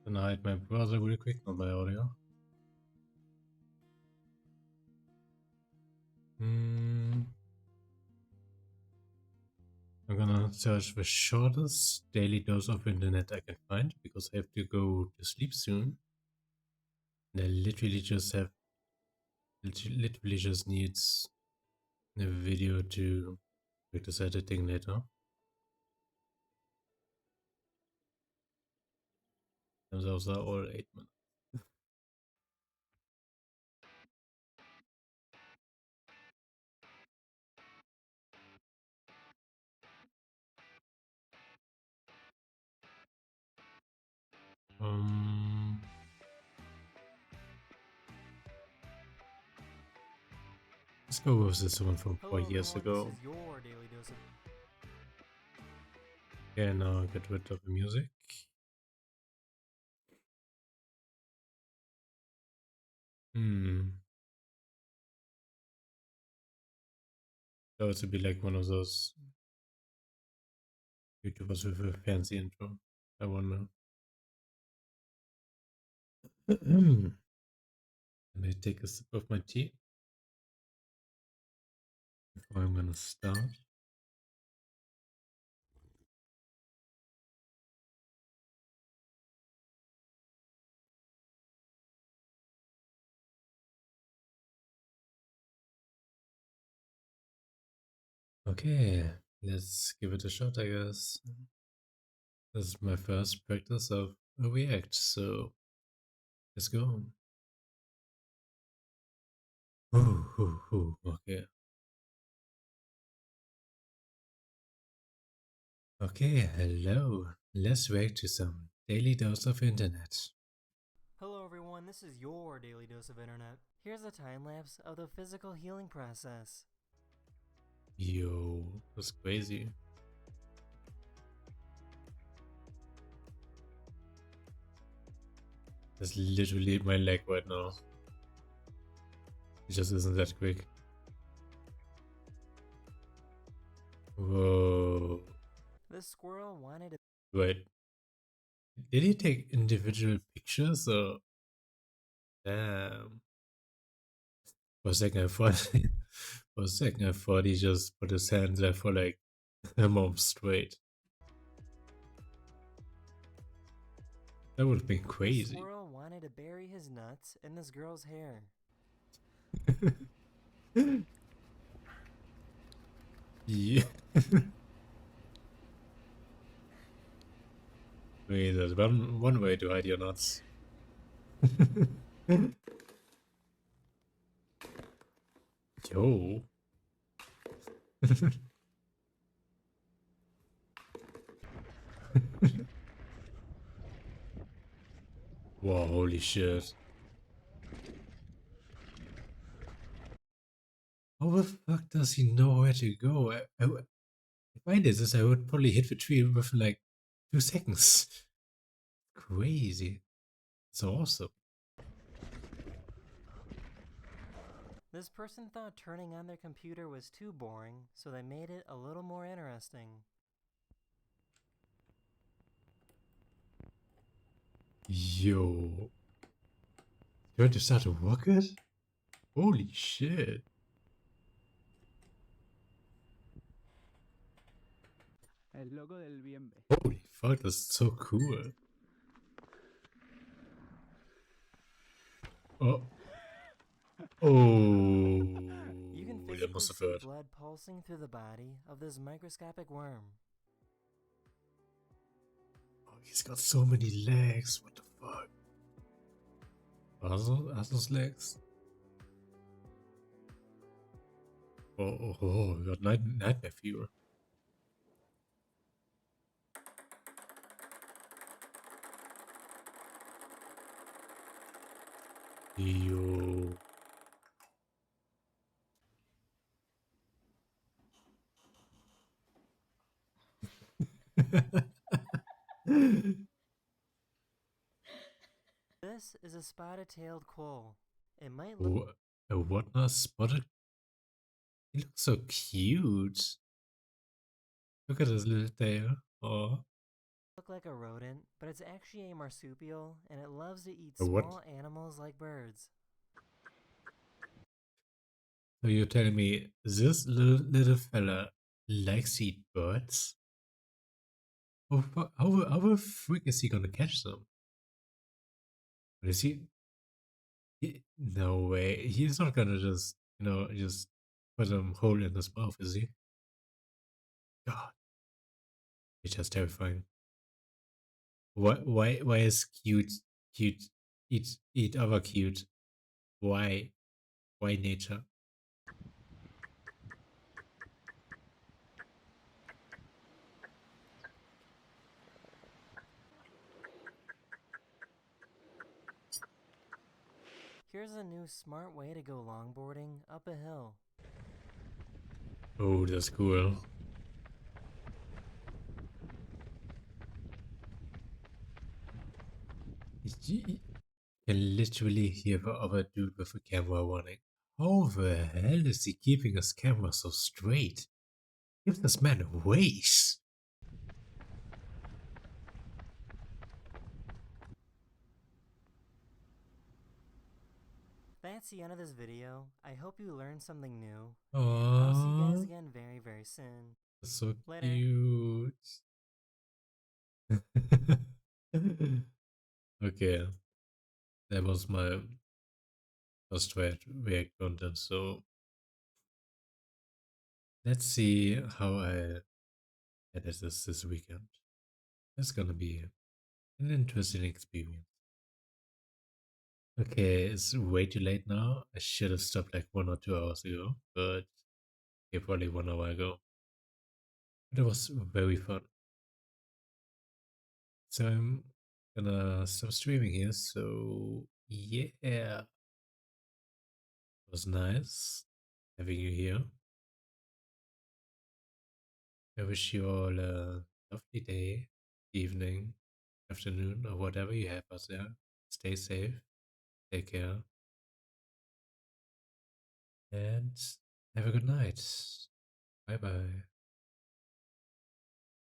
Speaker 2: Gonna hide my browser real quick, not my audio. I'm gonna search the shortest daily dose of internet I can find because I have to go to sleep soon. And I literally just needs a video to practice editing later. And those are all 8 minutes. Let's go with this one from 4 years ago.
Speaker 5: This is your daily dose of
Speaker 2: Okay, now get rid of the music. That would also be like one of those YouTubers with a fancy intro. I wonder. Let me take a sip of my tea before I'm gonna start. Okay, let's give it a shot, I guess. This is my first practice of a React, so let's go. Okay. Okay, hello. Let's react to some daily dose of internet.
Speaker 5: Hello everyone, this is your Daily Dose of Internet. Here's a time-lapse of the physical healing process.
Speaker 2: Yo, that's crazy. That's literally my leg right now. It just isn't that quick. Whoa.
Speaker 5: This squirrel wanted to
Speaker 2: Wait. Did he take individual pictures or? Damn. For a second I thought he just put his hand there for like a moment straight. That would have been
Speaker 5: The
Speaker 2: crazy.
Speaker 5: squirrel wanted to bury his nuts in this girl's hair.
Speaker 2: Yeah. Wait, there's one way to hide your nuts. Yo. Whoa, holy shit. How the fuck does he know where to go? If I did this, I would probably hit the tree within like 2 seconds. Crazy. It's awesome.
Speaker 5: This person thought turning on their computer was too boring, so they made it a little more interesting.
Speaker 2: Yo. Trying to start a rocket? Holy shit.
Speaker 6: El loco del bien ve.
Speaker 2: Holy fuck, that's so cool. Oh. Oh.
Speaker 5: You can
Speaker 2: That
Speaker 5: physically
Speaker 2: must have
Speaker 5: see
Speaker 2: hurt.
Speaker 5: blood pulsing through the body of this microscopic worm.
Speaker 2: Oh, he's got so many legs. What the fuck? Are those legs? Oh, we got nightmare fever. Yo.
Speaker 5: This is a spotted-tailed quoll. It might look
Speaker 2: A what now? Spotted? He looks so cute. Look at his little tail. Oh.
Speaker 5: like a rodent, but it's actually a marsupial, and it loves to eat
Speaker 2: A what?
Speaker 5: small animals like birds.
Speaker 2: So you're telling me this little fella likes to eat birds? Oh, how the frick is he gonna catch them? What is no way. He's not gonna just, just put them whole in his mouth, is he? God. It's just terrifying. Why is cute eat other cute? Why nature?
Speaker 5: Here's a new smart way to go longboarding up a hill.
Speaker 2: Oh, that's cool. You can literally hear the other dude with the camera running. How the hell is he keeping his camera so straight? Give this man a raise.
Speaker 5: That's the end of this video. I hope you learned something new. I'll see you guys
Speaker 2: Aww,
Speaker 5: again very, very soon.
Speaker 2: that's so
Speaker 5: Later.
Speaker 2: cute. Okay, that was my first react content, so let's see how I edit this weekend. It's gonna be an interesting experience. Okay, it's way too late now. I should have stopped like 1 or 2 hours ago, but yeah, probably 1 hour ago. But it was very fun. So I'm gonna stop streaming here, so yeah. It was nice having you here. I wish you all a lovely day, evening, afternoon, or whatever you have out there. Stay safe, take care, and have a good night. Bye bye.